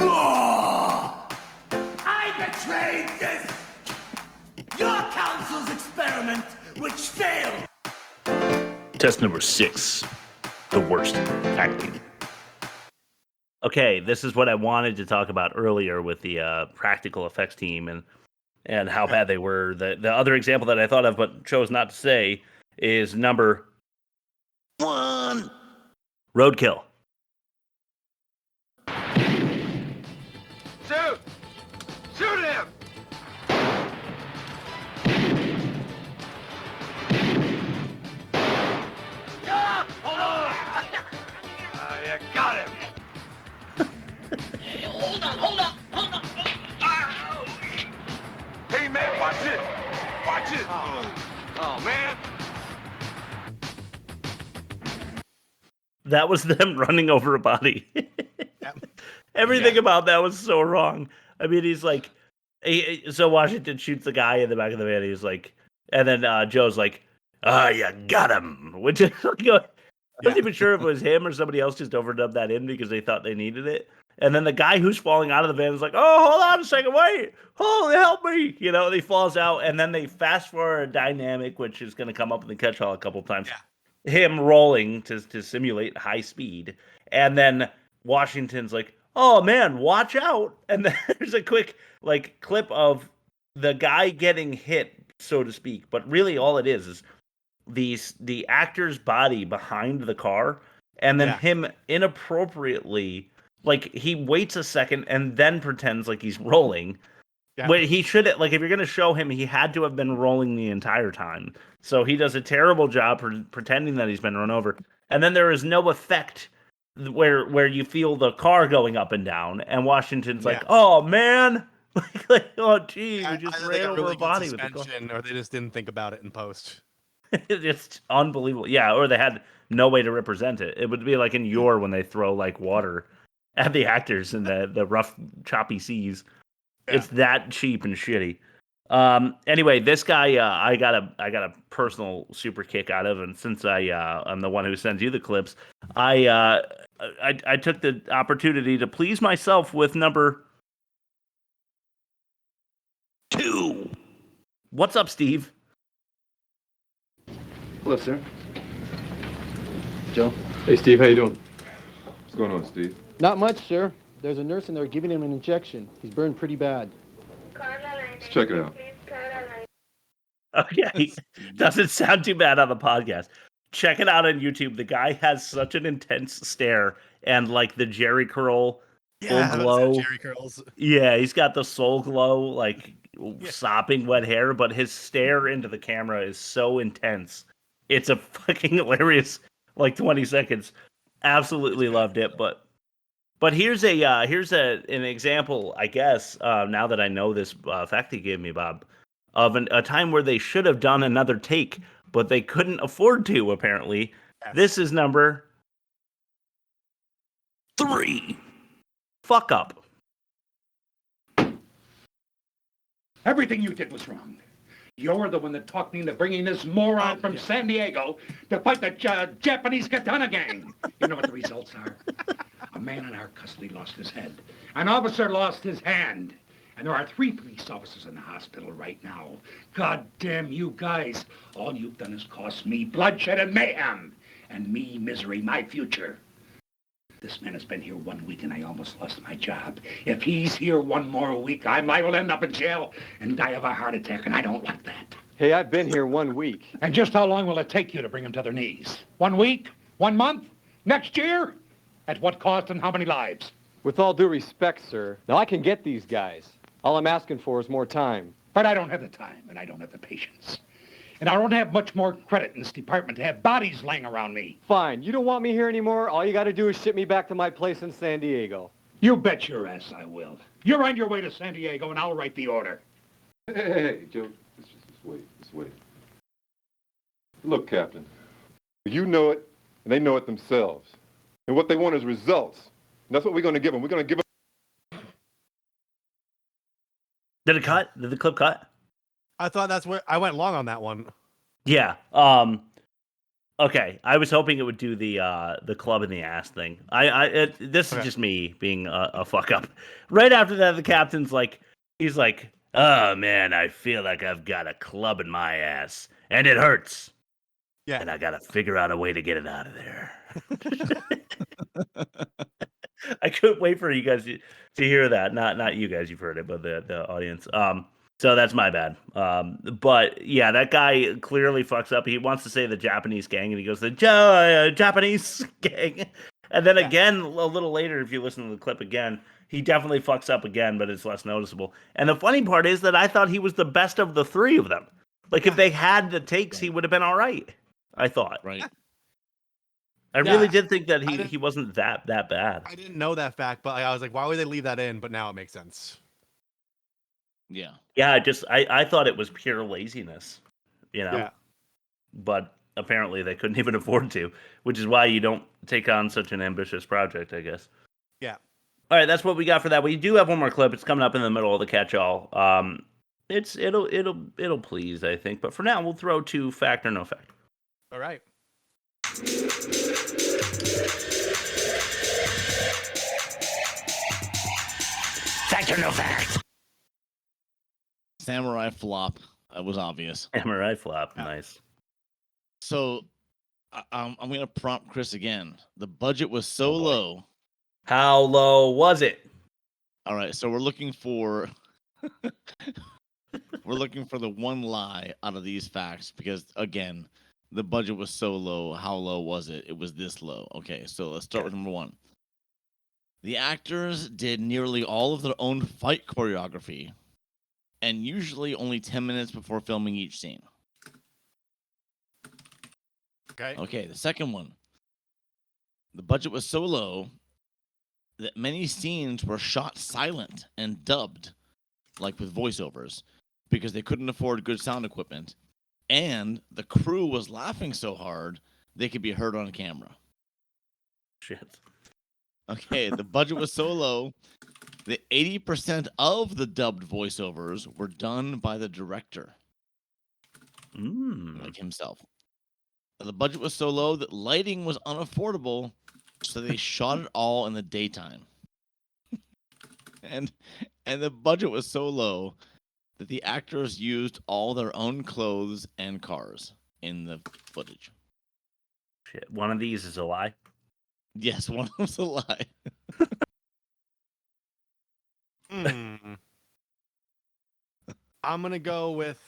law. I betrayed this. Your council's experiment, which failed. Test number 6, the worst acting. Okay, this is what I wanted to talk about earlier with the practical effects team and how bad they were. The other example that I thought of but chose not to say is number 1, Roadkill. Shoot! Shoot him! Ah, hold on! You got him! Hold on. Hey, man, watch it! Watch it! Oh, man! That was them running over a body. Everything about that was so wrong. I mean, he's like, so Washington shoots the guy in the back of the van. He's like, and then Joe's like, you got him. Which is like, I wasn't even sure if it was him or somebody else just overdubbed that in because they thought they needed it. And then the guy who's falling out of the van is like, oh, hold on a second, wait, help me. You know, he falls out, and then they fast forward a dynamic, which is going to come up in the catch-all a couple of times. Yeah. Him rolling to simulate high speed. And then Washington's like, oh, man, watch out. And then there's a quick like clip of the guy getting hit, so to speak. But really all it is the actor's body behind the car, and then him inappropriately, like, he waits a second and then pretends like he's rolling. Yeah. But he should, like, if you're going to show him, he had to have been rolling the entire time. So he does a terrible job pretending that he's been run over. And then there is no effect where you feel the car going up and down, and Washington's like, oh, man. like, oh, gee, we just ran over a body with the car. Or they just didn't think about it in post. It's unbelievable. Yeah, or they had no way to represent it. It would be like in Yor when they throw like water at the actors in the rough, choppy seas. Yeah. It's that cheap and shitty. Anyway, this guy I got a personal super kick out of, and since I'm the one who sends you the clips, I took the opportunity to please myself with number 2. What's up, Steve? Hello, sir. Joe. Hey, Steve. How you doing? What's going on, Steve? Not much, sir. There's a nurse in there giving him an injection. He's burned pretty bad. Let's check it out. Okay. Doesn't sound too bad on the podcast. Check it out on YouTube. The guy has such an intense stare and like the Jerry curl full glow. Jerry curls. Yeah, he's got the soul glow, like sopping wet hair, but his stare into the camera is so intense. It's a fucking hilarious, like 20 seconds. Absolutely loved it. But here's an example, I guess. Now that I know this fact you gave me, Bob, of a time where they should have done another take, but they couldn't afford to. Apparently, this is number 3. Fuck up. Everything you did was wrong. You're the one that talked me into bringing this moron from San Diego to fight the Japanese katana gang. You know what the results are? A man in our custody lost his head. An officer lost his hand. And there are 3 police officers in the hospital right now. God damn you guys. All you've done is cost me bloodshed and mayhem. And me misery, my future. This man has been here 1 week and I almost lost my job. If he's here 1 more week, I might will end up in jail and die of a heart attack, and I don't like that. Hey, I've been here 1 week. And just how long will it take you to bring them to their knees? 1 week? 1 month? Next year? At what cost and how many lives? With all due respect, sir, now I can get these guys. All I'm asking for is more time. But I don't have the time, and I don't have the patience. And I don't have much more credit in this department to have bodies laying around me. Fine, you don't want me here anymore? All you gotta do is ship me back to my place in San Diego. You bet your ass I will. You're on your way to San Diego, and I'll write the order. Hey, Joe, let's wait. Look, Captain, you know it, and they know it themselves. And what they want is results. And that's what we're gonna give them. We're gonna give them. Did it cut? Did the clip cut? I thought that's where I went long on that one. Yeah. Okay. I was hoping it would do the club in the ass thing. This is just me being a fuck up. Right after that, the captain's like, he's like, "Oh man, I feel like I've got a club in my ass, and it hurts. Yeah. And I gotta figure out a way to get it out of there." I couldn't wait for you guys to hear that. Not you guys, you've heard it, but the audience. So that's my bad. But yeah, that guy clearly fucks up. He wants to say the Japanese gang, and he goes the Japanese gang. And then again, a little later, if you listen to the clip again, he definitely fucks up again, but it's less noticeable. And the funny part is that I thought he was the best of the 3 of them. Like if they had the takes, he would have been all right. I thought. Right. I really did think that he wasn't that bad. I didn't know that fact, but I was like, why would they leave that in? But now it makes sense. Yeah. Yeah, I thought it was pure laziness, you know. Yeah. But apparently they couldn't even afford to, which is why you don't take on such an ambitious project, I guess. Yeah. All right, that's what we got for that. We do have one more clip. It's coming up in the middle of the catch-all. It'll please, I think. But for now, we'll throw to fact or no fact. All right. Fact or no fact? Samurai flop. That was obvious. Samurai flop. Nice. So I'm going to prompt Chris again. The budget was so low. How low was it? All right. So we're looking for the one lie out of these facts because, again, the budget was so low. How low was it? It was this low. Okay. So let's start with number 1. The actors did nearly all of their own fight choreography and usually only 10 minutes before filming each scene. Okay, the second one. The budget was so low that many scenes were shot silent and dubbed, like with voiceovers, because they couldn't afford good sound equipment, and the crew was laughing so hard they could be heard on camera. Shit. Okay, the budget was so low that 80% of the dubbed voiceovers were done by the director. Like himself. The budget was so low that lighting was unaffordable, so they shot it all in the daytime. and the budget was so low that the actors used all their own clothes and cars in the footage. Shit. One of these is a lie? Yes, one of them's a lie. I'm going to go with...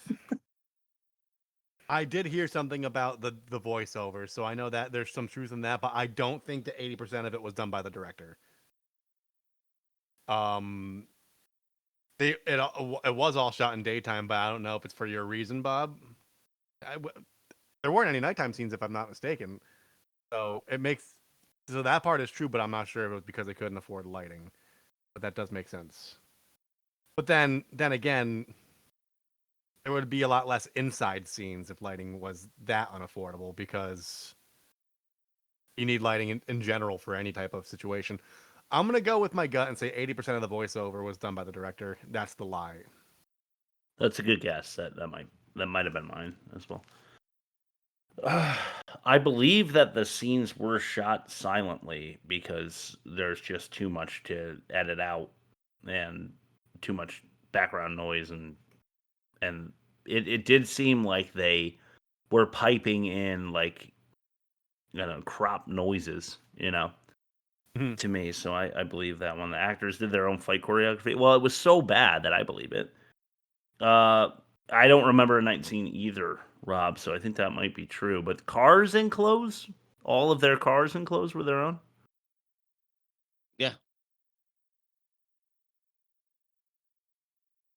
I did hear something about the voiceover, so I know that there's some truth in that, but I don't think that 80% of it was done by the director. It was all shot in daytime, but I don't know if it's for your reason, Bob. There weren't any nighttime scenes, if I'm not mistaken. So that part is true, but I'm not sure if it was because they couldn't afford lighting. But that does make sense. But then again, there would be a lot less inside scenes if lighting was that unaffordable, because you need lighting in general for any type of situation. I'm going to go with my gut and say 80% of the voiceover was done by the director. That's the lie. That's a good guess. That might have been mine as well. I believe that the scenes were shot silently because there's just too much to edit out and too much background noise, and it did seem like they were piping in like, you know, crop noises, you know, to me. So I believe that one. The actors did their own fight choreography. Well, it was so bad that I believe it. I don't remember a night scene either, Rob. So I think that might be true. But cars and clothes, all of their cars and clothes were their own. Yeah.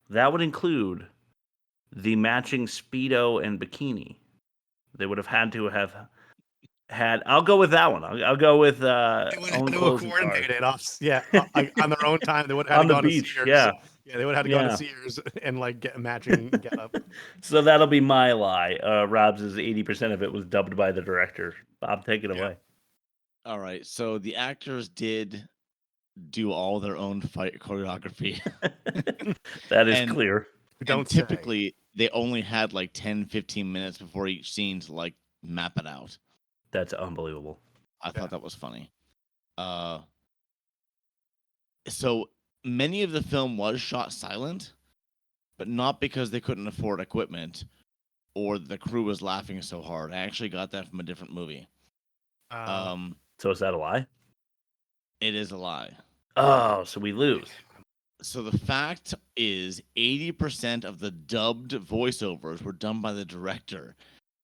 That would include the matching Speedo and bikini. They would have had to have had. I'll go with that one. I'll go with own clothes and cars. Coordinated on their own time. They would have had On to the go beach, to Sears. yeah. Yeah, they would have had to go to Sears and like get matching get up. So that'll be my lie. Rob's is 80% of it was dubbed by the director. Bob, take it away. All right. So the actors did do all their own fight choreography. That is clear. And typically they only had like 10, 15 minutes before each scene to like map it out. That's unbelievable. I thought that was funny. So many of the film was shot silent, but not because they couldn't afford equipment or the crew was laughing so hard. I actually got that from a different movie. So is that a lie? It is a lie. Oh, so we lose. So the fact is 80% of the dubbed voiceovers were done by the director.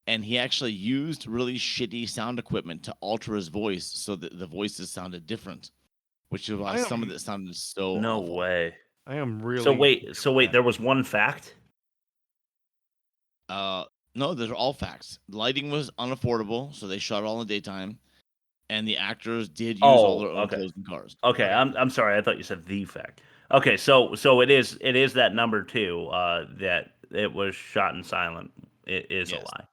And he actually used really shitty sound equipment to alter his voice so that the voices sounded different, which is why some of it sounded so No awful. way. I am really. So wait. There was one fact. No, those are all facts. Lighting was unaffordable, so they shot all in the daytime, and the actors did use all their own clothes and cars. Okay, I'm sorry. I thought you said the fact. Okay, so it is that number two. That it was shot in silent. It is a lie.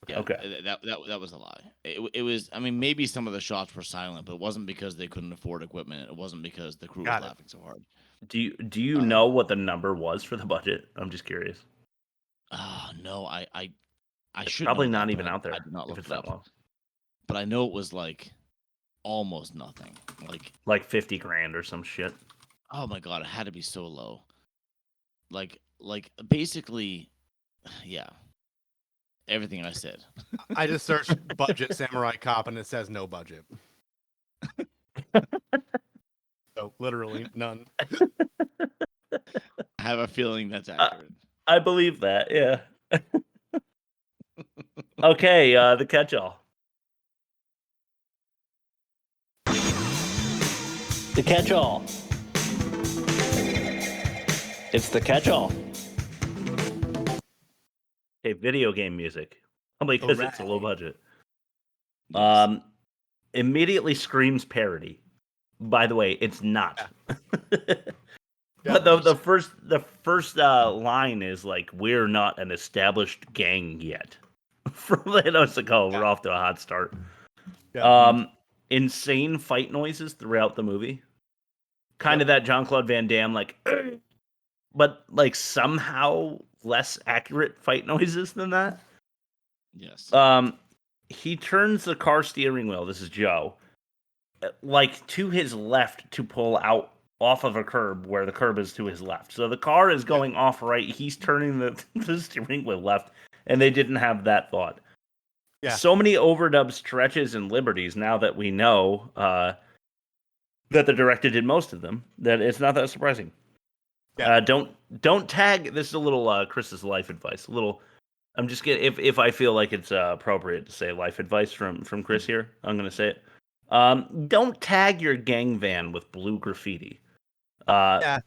Yeah, okay. That was a lie. It was. I mean, maybe some of the shots were silent, but it wasn't because they couldn't afford equipment. It wasn't because the crew was laughing so hard. Do you know what the number was for the budget? I'm just curious. No, I should probably know that, not even but out there I did not if look it's it that up. low. But I know it was like almost nothing. Like 50 grand or some shit. Oh my god, it had to be so low. Like basically, yeah. Everything I said. I just searched budget samurai cop and it says no budget. So literally none. I have a feeling that's accurate. I believe that. Yeah. Okay. The catch-all. The catch-all. It's the catch-all. Okay, video game music. Because it's a low budget. Immediately screams parody. By the way, it's not. But the first line is like, "We're not an established gang yet." From we're off to a hot start. Insane fight noises throughout the movie. Kind of that Jean-Claude Van Damme like, but like somehow less accurate fight noises than that. Yes. He turns the car steering wheel. This is Joe. Like to his left to pull out off of a curb where the curb is to his left. So the car is going off right. He's turning the steering wheel left, and they didn't have that thought. Yeah. So many overdub stretches and liberties now that we know that the director did most of them, that it's not that surprising. Yeah. Don't tag. This is a little Chris's life advice. A little. I'm just getting if I feel like it's appropriate to say life advice from Chris here, I'm going to say it. Don't tag your gang van with blue graffiti. Don't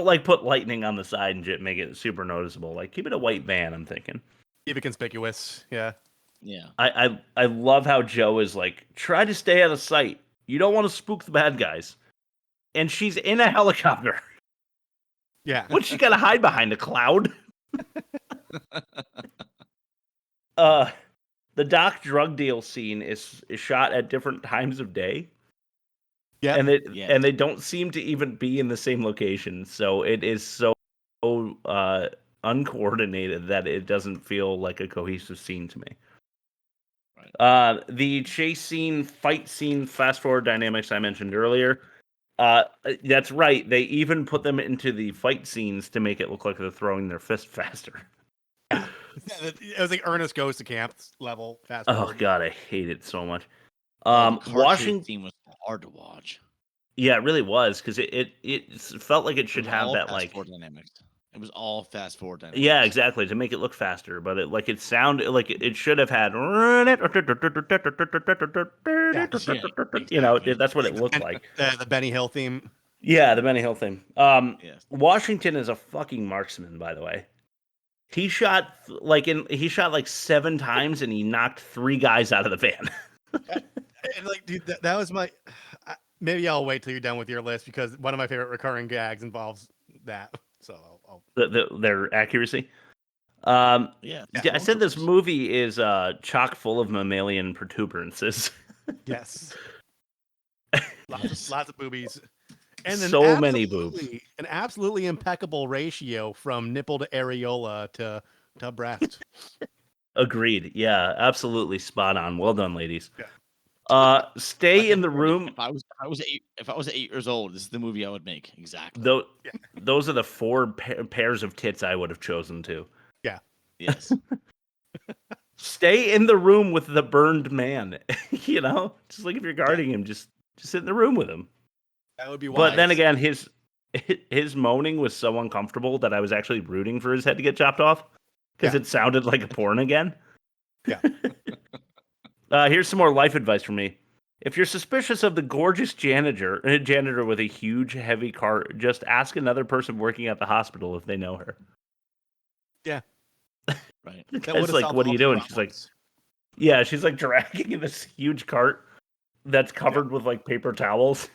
like put lightning on the side and make it super noticeable. Like keep it a white van. I'm thinking. Keep it conspicuous. Yeah. Yeah. I love how Joe is like, try to stay out of sight. You don't want to spook the bad guys. And she's in a helicopter. Yeah. What's she got to hide behind? A cloud? The Doc drug deal scene is shot at different times of day. Yeah. And they don't seem to even be in the same location. So it is so uncoordinated that it doesn't feel like a cohesive scene to me. Right. The chase scene, fight scene, fast forward dynamics I mentioned earlier. That's right. They even put them into the fight scenes to make it look like they're throwing their fist faster. It was like Ernest Goes to Camp level. Fast Oh forward. god, I hate it so much. The car Washington chase scene was hard to watch. Yeah, it really was because it felt like it It should was have all that fast like forward dynamics. It was all fast forward dynamics. yeah, exactly to make it look faster, but it sounded like it should have had that's what it looked like. The Benny Hill theme. Yeah, the Benny Hill theme. Yes. Washington is a fucking marksman, by the way. He shot he shot like 7 times and he knocked 3 guys out of the van. And like, dude, that was my. Maybe I'll wait till you're done with your list because one of my favorite recurring gags involves that. So I'll... Their accuracy. Yeah, I said this movie is chock full of mammalian protuberances. Yes. Lots of boobies. And So many boobs. An absolutely impeccable ratio from nipple to areola to breast. Agreed. Yeah, absolutely spot on. Well done, ladies. Yeah. Stay in the room. If I was 8 years old, this is the movie I would make. Exactly. Those are the 4 pairs of tits I would have chosen too. Yeah. Yes. Stay in the room with the burned man. Just like if you're guarding him, just sit in the room with him. That would be wise. But then again, his moaning was so uncomfortable that I was actually rooting for his head to get chopped off because it sounded like a porn again. Yeah. Here's some more life advice from me. If you're suspicious of the gorgeous janitor with a huge, heavy cart, just ask another person working at the hospital if they know her. Yeah. Right. It's like, what are you doing? She's like, yeah, she's like dragging this huge cart that's covered with like paper towels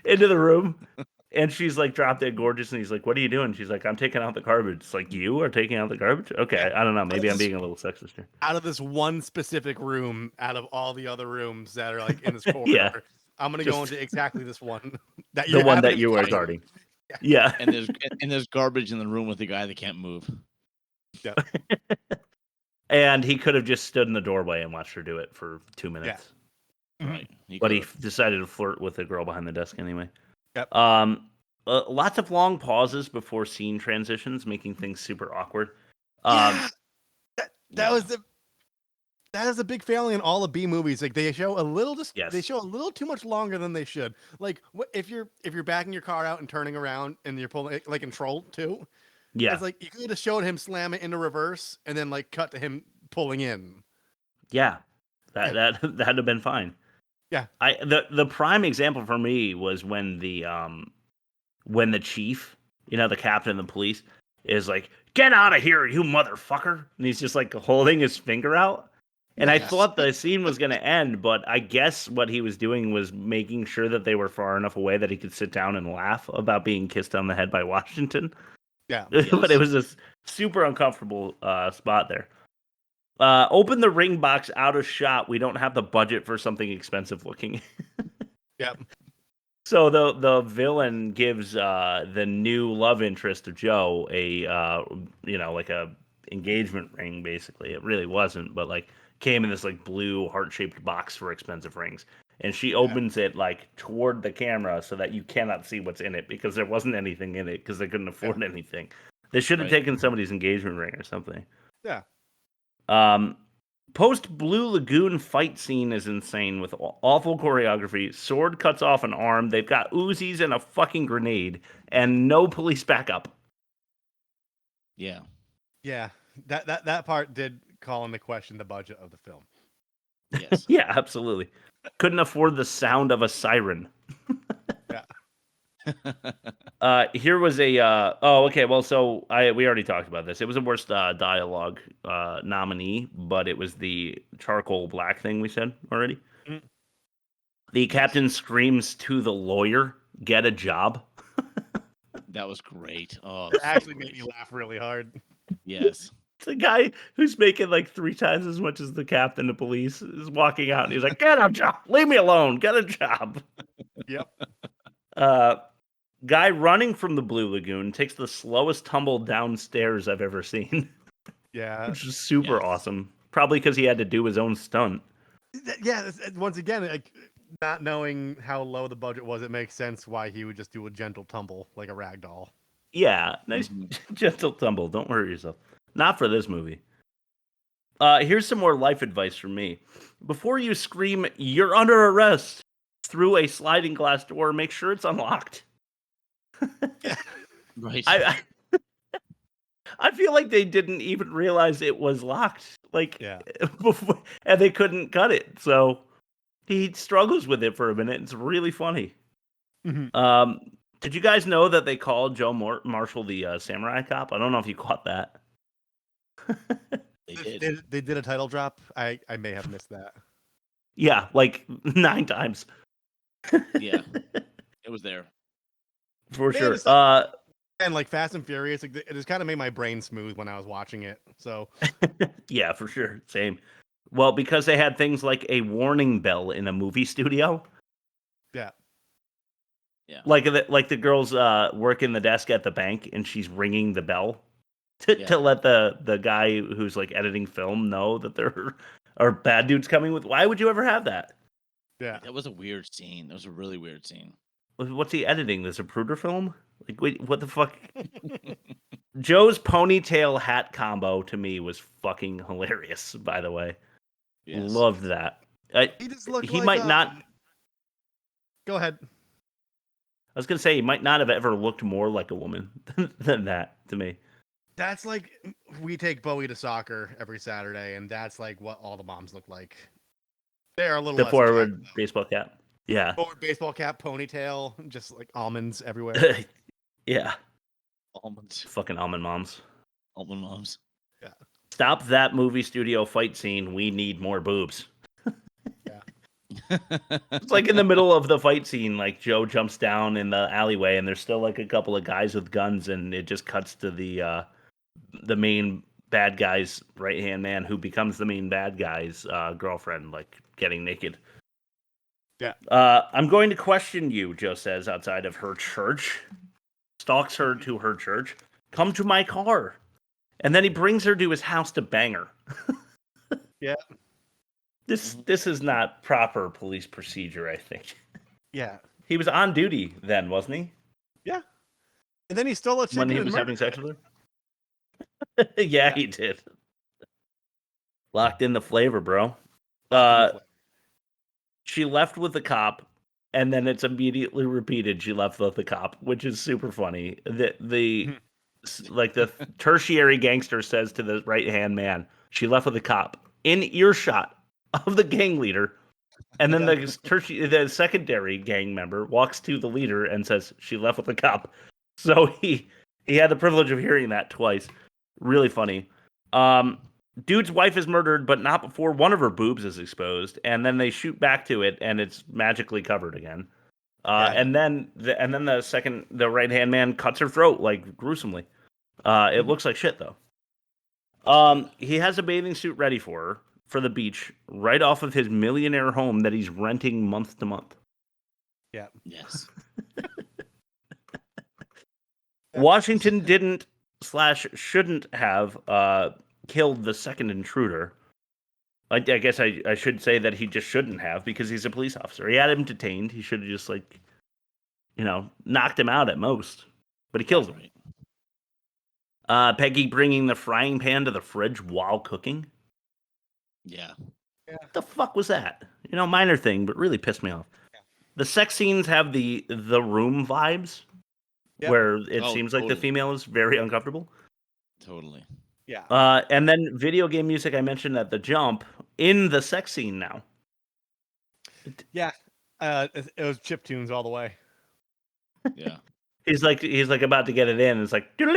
into the room. And she's like drop dead gorgeous. And he's like, what are you doing? She's like, I'm taking out the garbage. It's like, you are taking out the garbage? Okay. I don't know. Maybe I'm being a little sexist here. Out of this one specific room, out of all the other rooms that are like in this corridor, I'm going to go into exactly this one. The one that you are guarding. Yeah. And there's garbage in the room with the guy that can't move. Yeah. And he could have just stood in the doorway and watched her do it for 2 minutes. Yeah. Right. But he decided to flirt with the girl behind the desk anyway. Yep. Lots of long pauses before scene transitions, making things super awkward. That is a big failing in all the B movies. Like they show a little they show a little too much longer than they should. Like if you're backing your car out and turning around and you're pulling like in Troll 2. Yeah. It's like you could have showed him slam it into reverse and then like cut to him pulling in. Yeah. That'd have been fine. Yeah. The prime example for me was when the chief, the captain of the police, is like, "Get out of here, you motherfucker!" And he's just like holding his finger out. And I thought the scene was going to end, but I guess what he was doing was making sure that they were far enough away that he could sit down and laugh about being kissed on the head by Washington. Yeah. But it was a super uncomfortable spot there. Open the ring box out of shot. We don't have the budget for something expensive looking. Yep. So the villain gives the new love interest of Joe a like a engagement ring. Basically, it really wasn't, but like came in this like blue heart-shaped box for expensive rings, and she opens it like toward the camera so that you cannot see what's in it because there wasn't anything in it because they couldn't afford anything. They should have taken somebody's engagement ring or something. Yeah. Post Blue Lagoon fight scene is insane with awful choreography. Sword cuts off an arm. They've got Uzis and a fucking grenade and no police backup. Yeah. Yeah. That part did call into question the budget of the film. Yes. Yeah, absolutely. Couldn't afford the sound of a siren. Yeah. Here was a we already talked about this. It was a worst dialogue nominee, but it was the charcoal black thing we said already. Mm. The captain screams to the lawyer, "Get a job." That was great. Oh, It actually made me laugh really hard. Yes. The guy who's making like 3 times as much as the captain of police is walking out and he's like, "Get a job. Leave me alone. Get a job." Yep. Guy running from the Blue Lagoon takes the slowest tumble downstairs I've ever seen. Yeah. Which is super awesome. Probably because he had to do his own stunt. Yeah. Once again, like not knowing how low the budget was, it makes sense why he would just do a gentle tumble like a rag doll. Yeah, nice gentle tumble. Don't hurt yourself. Not for this movie. Here's some more life advice from me. Before you scream, "You're under arrest," through a sliding glass door, make sure it's unlocked. Right. I feel like they didn't even realize it was locked. Like, Yeah. before, and they couldn't cut it. So he struggles with it for a minute. It's really funny. Did you guys know that they called Joe Marshall the samurai cop? I don't know if you caught that. They did a title drop. I may have missed that. Yeah, like 9 times. Yeah, it was there. For sure. And like Fast and Furious, like, it just kind of made my brain smooth when I was watching it. So yeah, for sure. Same. Well, because they had things like a warning bell in a movie studio. Yeah. Yeah. Like the girls working the desk at the bank, and she's ringing the bell to let the guy who's like editing film know that there are bad dudes coming with. Why would you ever have that? Yeah. That was a weird scene. That was a really weird scene. What's he editing? This Zapruder film? Like, wait, what the fuck? Joe's ponytail hat combo to me was fucking hilarious. By the way, loved that. He just looked he like, might not. Go ahead. I was gonna say he might not have ever looked more like a woman than that to me. That's like we take Bowie to soccer every Saturday, and that's like what all the moms look like. They are a little The less forward attractive. baseball cap. Yeah. Forward baseball cap, ponytail, just like almonds everywhere. Yeah. Almonds. Fucking almond moms. Almond moms. Yeah. Stop that movie studio fight scene. We need more boobs. It's like in the middle of the fight scene, like Joe jumps down in the alleyway, and there's still like a couple of guys with guns, and it just cuts to the main bad guy's right hand man, who becomes the main bad guy's girlfriend, like getting naked. Yeah. I'm going to question you, Joe says, outside of her church. Stalks her to her church. Come to my car. And then he brings her to his house to bang her. Yeah. This is not proper police procedure, I think. Yeah. He was on duty then, wasn't he? Yeah. And then he stole a chicken When he and was having murdered sex with her? Yeah, he did. Locked in the flavor, bro. She left with the cop, and then it's immediately repeated. She left with the cop, which is super funny. The tertiary gangster says to the right hand man, "She left with the cop," in earshot of the gang leader, and then the secondary gang member walks to the leader and says, "She left with the cop." So he had the privilege of hearing that twice. Really funny. Dude's wife is murdered, but not before one of her boobs is exposed, and then they shoot back to it, and it's magically covered again. And then the right hand man cuts her throat like gruesomely. It looks like shit though. He has a bathing suit ready for her for the beach, right off of his millionaire home that he's renting month to month. Yeah. Yes. Washington didn't / shouldn't have killed the second intruder. I guess I should say that he just shouldn't have, because he's a police officer. He had him detained. He should have just knocked him out at most. But he kills him. Peggy bringing the frying pan to the fridge while cooking. Yeah. What the fuck was that? Minor thing, but really pissed me off. The sex scenes have the room vibes, where it seems like the female is very uncomfortable. Totally. Yeah. And then video game music I mentioned at the jump in the sex scene now. Yeah. It was chiptunes all the way. Yeah. He's like about to get it in. It's like, it's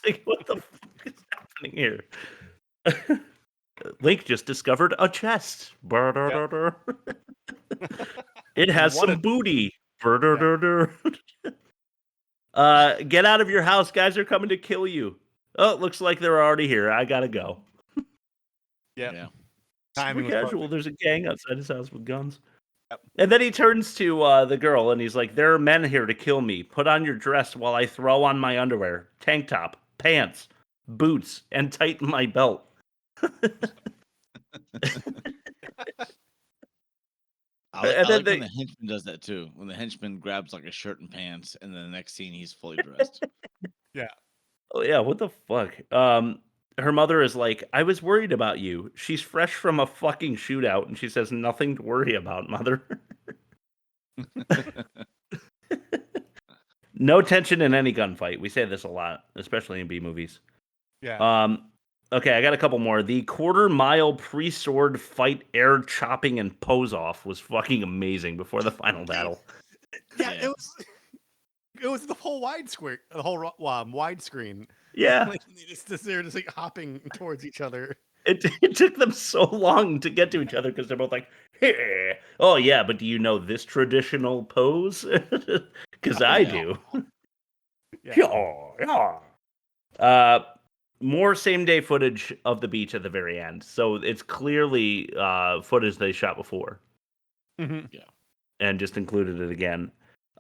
like, what the fuck is happening here? Link just discovered a chest. It has some booty. Get out of your house. Guys are coming to kill you. Oh, it looks like they're already here. I gotta go. Yeah. Super casual. There's a gang outside his house with guns. And then he turns to the girl and he's like, "There are men here to kill me. Put on your dress while I throw on my underwear, tank top, pants, boots, and tighten my belt." I like when the henchman does that too. When the henchman grabs like a shirt and pants, and then the next scene he's fully dressed. Yeah. Oh yeah, what the fuck? Her mother is like, I was worried about you. She's fresh from a fucking shootout, and she says nothing to worry about, mother. No tension in any gunfight. We say this a lot, especially in B movies. Yeah. Okay, I got a couple more. The quarter-mile pre-sword fight, air chopping, and pose off was fucking amazing before the final battle. Yeah, it was the whole widescreen, widescreen. Yeah. Like, they're just like hopping towards each other. It took them so long to get to each other because they're both like, hey. Oh yeah, but do you know this traditional pose? Because I do. Yeah. More same day footage of the beach at the very end. So it's clearly footage they shot before. Mm-hmm. Yeah. And just included it again.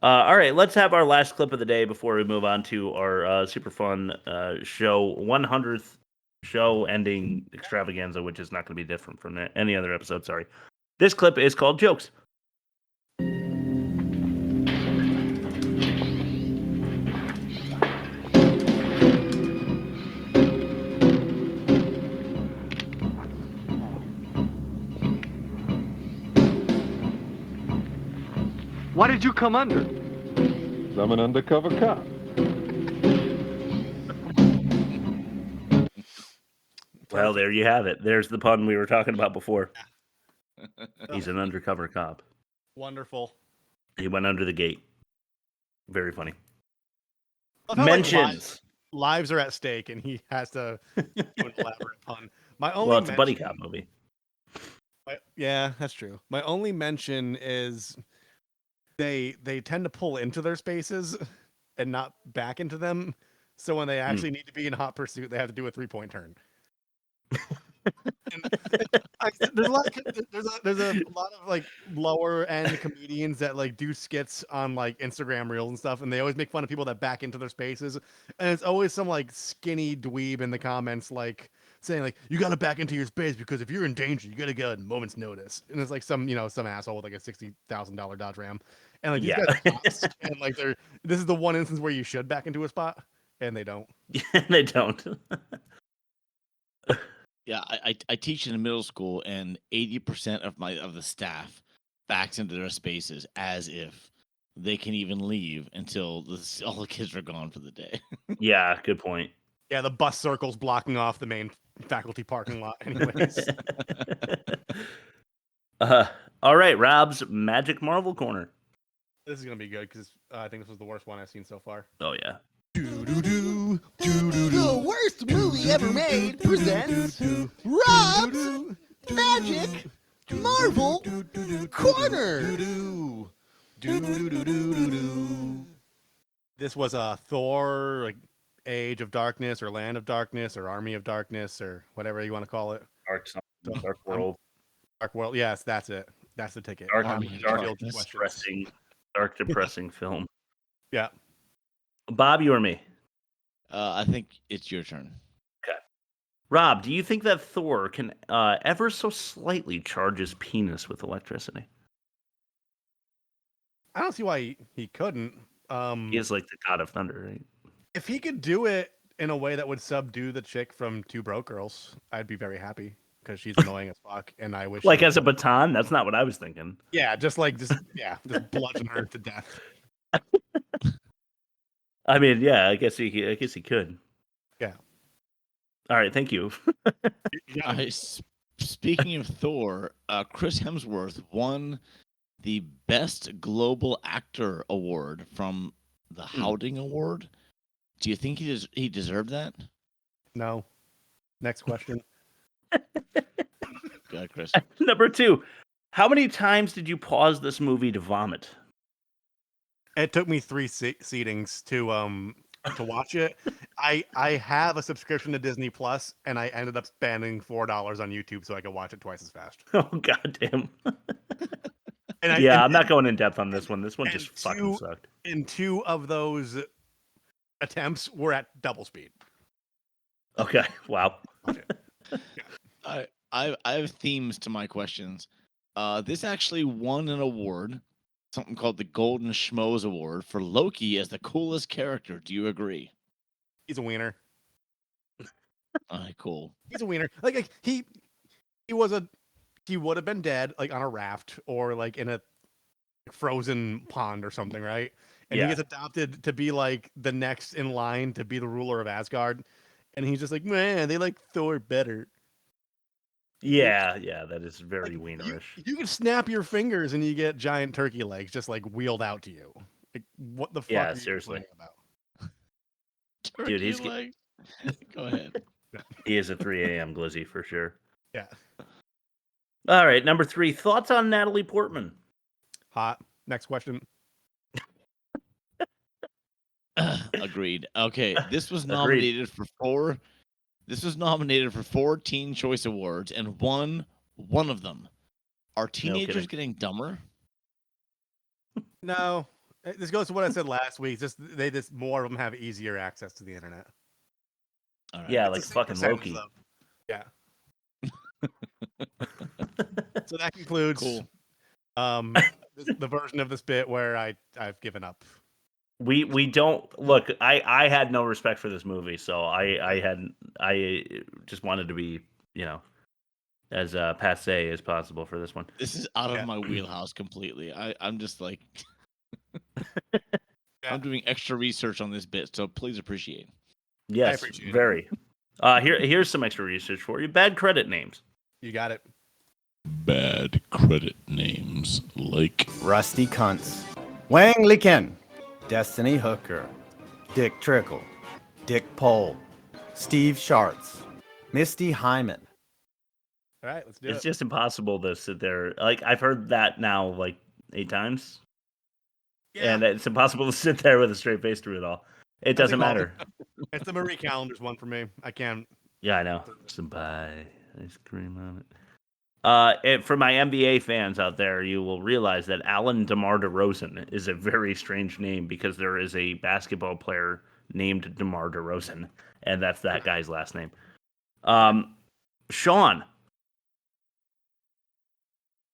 All right, let's have our last clip of the day before we move on to our super fun show 100th show ending extravaganza, which is not going to be different from any other episode. Sorry. This clip is called Jokes. Why did you come under? I'm an undercover cop. Well, there you have it. There's the pun we were talking about before. He's an undercover cop. Wonderful. He went under the gate. Very funny. Mentions. Lives are at stake, and he has to do an elaborate pun. Well, it's a buddy cop movie. Yeah, that's true. My only mention is they tend to pull into their spaces and not back into them. So when they actually need to be in hot pursuit, they have to do a 3-point turn. There's a lot of like lower end comedians that like do skits on like Instagram reels and stuff, and they always make fun of people that back into their spaces, and it's always some like skinny dweeb in the comments like saying like, you gotta back into your space because if you're in danger you gotta go at a moment's notice, and it's like some asshole with like a $60,000 Dodge Ram, and like these guys are cops, and like this is the one instance where you should back into a spot and they don't. Yeah, they don't. Yeah, I teach in a middle school, and 80% of the staff backs into their spaces as if they can even leave until all the kids are gone for the day. Yeah, good point. Yeah, the bus circle's blocking off the main faculty parking lot anyways. All right, Rob's Magic Marvel Corner. This is going to be good because I think this was the worst one I've seen so far. Oh, yeah. The worst movie ever made presents Rob's Magic Marvel Corner. This was a Thor, like Age of Darkness or Land of Darkness or Army of Darkness or whatever you want to call it. Dark World. Dark World. Yes, that's it. That's the ticket. Dark, depressing film. Yeah. Bob, you or me? I think it's your turn. Okay. Rob, do you think that Thor can ever so slightly charge his penis with electricity? I don't see why he couldn't. He is like the god of thunder, right? If he could do it in a way that would subdue the chick from Two Broke Girls, I'd be very happy because she's annoying as fuck, and I wish. Like as a baton? That's not what I was thinking. Yeah, just bludgeon her to death. I mean, yeah, I guess he could. Yeah. All right, thank you. Speaking of Thor, Chris Hemsworth won the Best Global Actor Award from the Howding Award. Do you think he deserved that? No. Next question. Go ahead, Chris. Number 2. How many times did you pause this movie to vomit? It took me 3 seatings to watch it. I have a subscription to Disney Plus, and I ended up spending $4 on YouTube so I could watch it twice as fast. Oh goddamn! I'm not going in depth on this one. This one just fucking sucked. And 2 of those attempts were at double speed. Okay. Wow. I have themes to my questions. This actually won an award, something called the Golden Schmoes Award for Loki as the coolest character. Do you agree? He's a wiener. All right, cool. He's a wiener. Like he would have been dead like on a raft or like in a frozen pond or something, right? And he Yeah. gets adopted to be like the next in line to be the ruler of Asgard. And he's just like, man, they like Thor better. Yeah, that is very wienerish. You can snap your fingers and you get giant turkey legs just like wheeled out to you. Like, what the fuck? Yeah, are you seriously. complaining about? Dude, he's like, go ahead. He is a 3 a.m. glizzy for sure. Yeah. All right, number 3. Thoughts on Natalie Portman? Hot. Next question. Agreed. Okay, this was Agreed. nominated for 4. This was nominated for 4 Teen Choice Awards and won one of them. Are teenagers getting dumber? No. This goes to what I said last week. Just more of them have easier access to the internet. All right. Yeah, It's like the same fucking percentage, Loki. though. Yeah. So that concludes Cool. the version of this bit where I've given up. We don't look. I had no respect for this movie, so I just wanted to be as passe as possible for this one. This is out of my wheelhouse completely. I'm just like I'm doing extra research on this bit, so please appreciate. Yes, appreciate it. very. Here's some extra research for you. Bad credit names. You got it. Bad credit names like Rusty Cunts, Wang Liken, Destiny Hooker, Dick Trickle, Dick Pole, Steve Sharts, Misty Hyman. All right, let's do It's it. just impossible to sit there. Like I've heard that now like 8 times, and it's impossible to sit there with a straight face through it all. It doesn't matter. It's the Marie Callender's one for me. I can't. Yeah, I know. Some pie, ice cream on it. For my NBA fans out there, you will realize that Alan DeMar DeRozan is a very strange name because there is a basketball player named DeMar DeRozan, and that's that guy's last name. Sean.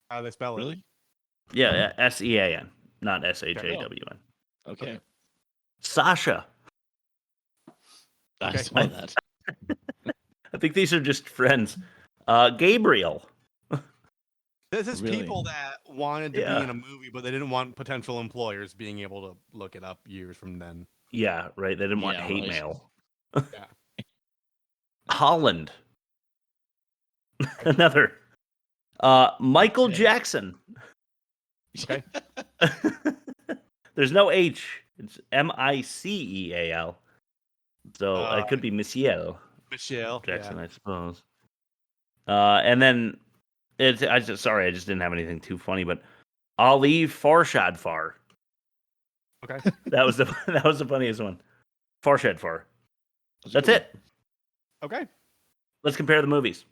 How do they spell it? Really? Yeah, Sean, not Shawn. Okay. Sasha. I saw that. I think these are just friends. Gabriel. This is Really? people that wanted to Yeah. be in a movie, but they didn't want potential employers being able to look it up years from then. Yeah, right. They didn't want Yeah, hate right. mail. Yeah. Holland. Another. Michael Jackson. Okay. There's no H. It's Miceal. So it could be Michelle Michelle Jackson, yeah. I suppose. And then I just didn't have anything too funny, but Ali Farshad Far. Okay. That was the funniest one. Farshad Far. That's it. Okay. Let's compare the movies.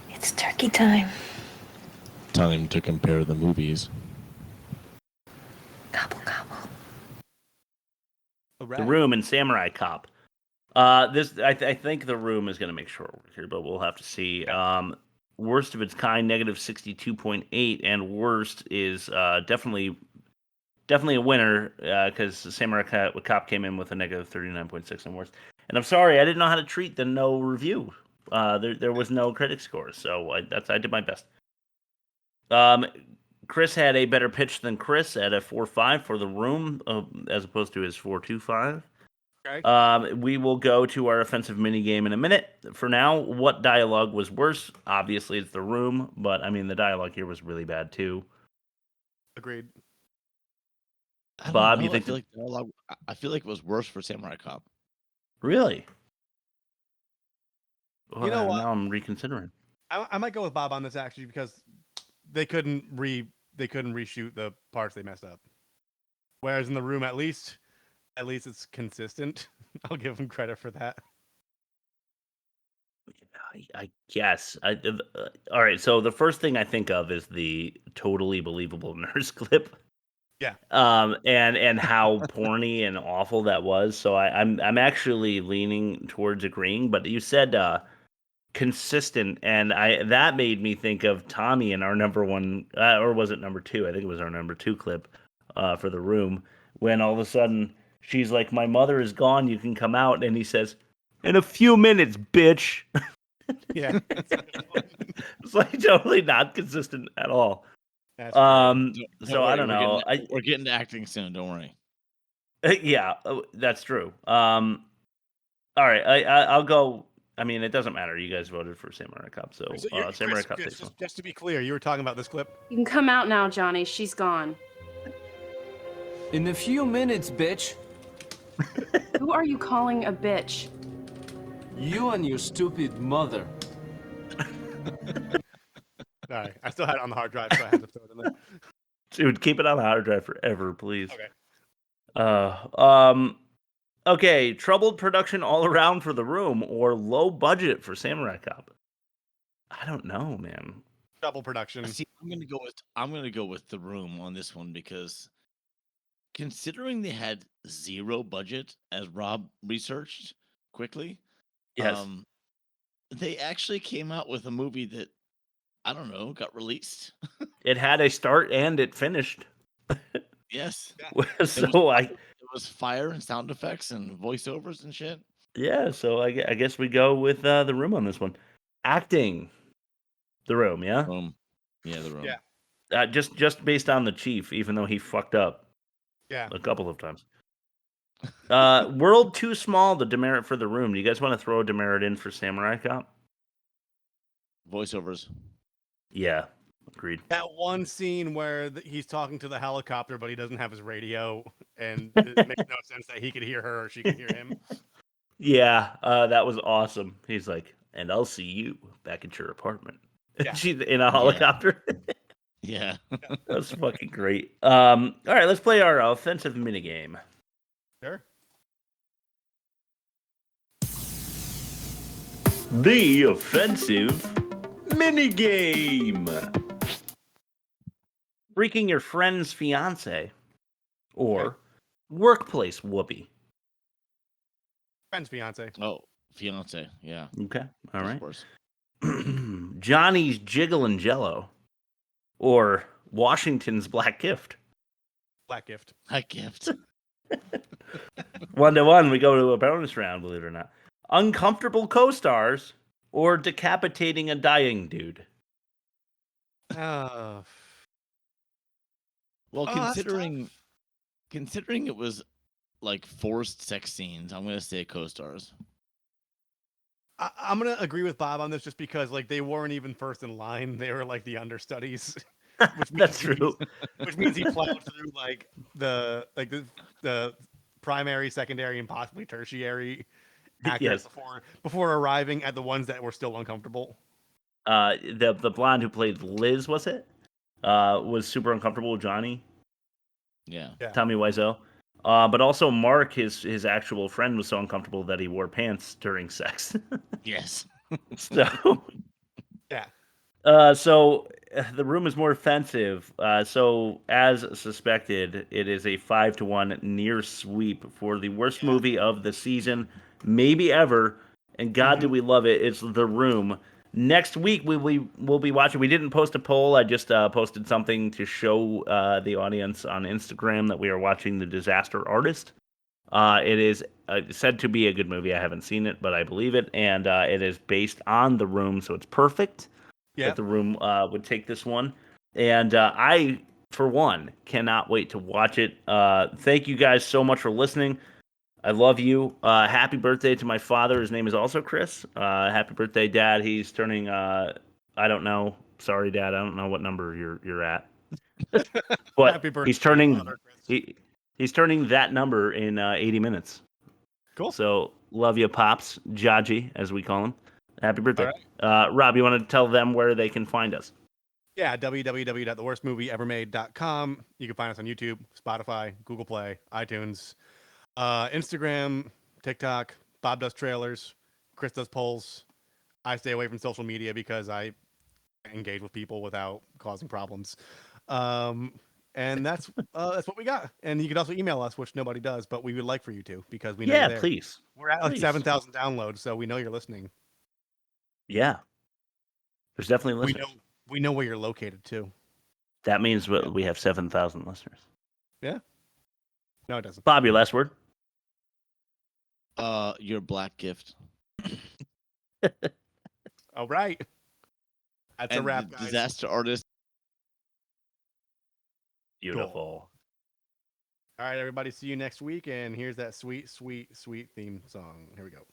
It's turkey time. Time to compare the movies. Gobble, gobble. The Room and Samurai Cop. I think The Room is going to make short work here, but we'll have to see. Worst of its kind, negative 62.8, and worst is definitely a winner because Samurai Cop came in with a negative 39.6 and worst. And I'm sorry, I didn't know how to treat the no review. There was no critic score, so I did my best. Chris had a better pitch than Chris at a 4.5 for The Room, as opposed to his 4.25. Okay. We will go to our offensive minigame in a minute. For now, what dialogue was worse? Obviously, it's The Room, but I mean, the dialogue here was really bad too. Agreed. Bob, you I think? feel like dialogue, I feel like it was worse for Samurai Cop. Really? You know what? Now I'm reconsidering. I might go with Bob on this actually because they couldn't reshoot the parts they messed up. Whereas in The Room, at least it's consistent. I'll give them credit for that. I guess. All right. So the first thing I think of is the totally believable nurse clip. Yeah. And how porny and awful that was. So I'm actually leaning towards agreeing. But you said consistent, and that made me think of Tommy in our number one, or was it number two? I think it was our number two clip for The Room, when all of a sudden she's like, "My mother is gone. You can come out," and he says, "In a few minutes, bitch." Yeah. It's like totally not consistent at all. That's Don't So I worry, don't know. we're getting to acting soon. Don't worry. Yeah, that's true. All right, I'll go. I mean, it doesn't matter. You guys voted for Samurai Cop, so Samurai Cop takes one. Just to be clear, you were talking about this clip. You can come out now, Johnny. She's gone. In a few minutes, bitch. Who are you calling a bitch? You and your stupid mother. Sorry, I still had it on the hard drive, so I had to throw it in there. Dude, keep it on the hard drive forever, please. Okay. Okay, troubled production all around for The Room, or low budget for Samurai Cop. I don't know, man. Double production. See, I'm gonna go with The Room on this one because considering they had zero budget, as Rob researched quickly, Yes. they actually came out with a movie that I don't know got released. It had a start and it finished. Yes. So it was fire and sound effects and voiceovers and shit. Yeah, so I guess we go with The Room on this one. Acting, The Room, yeah? Yeah, The Room. Yeah. Just based on the chief, even though he fucked up Yeah. a couple of times. World too small to demerit for The Room. Do you guys want to throw a demerit in for Samurai Cop? Voiceovers. Yeah, agreed. That one scene where he's talking to the helicopter, but he doesn't have his radio, and it makes no sense that he could hear her or she could hear him. Yeah, that was awesome. He's like, "And I'll see you back at your apartment." Yeah. She's in a helicopter. Yeah. That's fucking great. All right, let's play our offensive minigame. Sure. The offensive minigame. Freaking your friend's fiance, or workplace whoopee. Friend's fiance. Oh, fiance. Yeah. Okay. All right. Of course. Johnny's Jiggle and Jello, or Washington's Black Gift. Black Gift. Black Gift. 1-1, we go to a bonus round, believe it or not. Uncomfortable co-stars, or decapitating a dying dude. Oh. Well, that's considering it was like forced sex scenes, I'm gonna say co-stars. I'm gonna agree with Bob on this just because like they weren't even first in line; they were like the understudies. That's true. Which means he plowed through like the primary, secondary, and possibly tertiary actors before arriving at the ones that were still uncomfortable. The blonde who played Liz, was it? Was super uncomfortable with Johnny. Yeah. Tommy Wiseau. But also Mark, his actual friend, was so uncomfortable that he wore pants during sex. Yes. So. Yeah. So The Room is more offensive. So as suspected, it is a 5-1 near sweep for the worst movie of the season, maybe ever. And God, do we love it? It's The Room. Next week we'll be watching. We didn't post a poll. I just posted something to show the audience on Instagram that we are watching The Disaster Artist. It is said to be a good movie. I haven't seen it, but I believe it, and it is based on The Room, so it's perfect. Yeah. That The Room would take this one, and I, for one, cannot wait to watch it. Thank you guys so much for listening. I love you. Happy birthday to my father. His name is also Chris. Happy birthday, Dad. He's turning. I don't know. Sorry, Dad. I don't know what number you're at. But Happy birthday, he's turning. Father He's turning that number in 80 minutes. Cool. So love you, pops. Jaji, as we call him. Happy birthday. Rob, you want to tell them where they can find us? Yeah, www.theworstmovieevermade.com. You can find us on YouTube, Spotify, Google Play, iTunes, Instagram, TikTok. Bob does trailers. Chris does polls. I stay away from social media because I engage with people without causing problems. And that's what we got. And you can also email us, which nobody does, but we would like for you to because we know you're there. Please. We're at like Please. 7,000 downloads, so we know you're listening. Yeah. There's definitely listeners. We know where you're located too. That means we have 7,000 listeners. Yeah. No, it doesn't. Bob, your last word? Your black gift. All right. That's a wrap, guys. Disaster artist. Beautiful. All right, everybody. See you next week. And here's that sweet, sweet, sweet theme song. Here we go.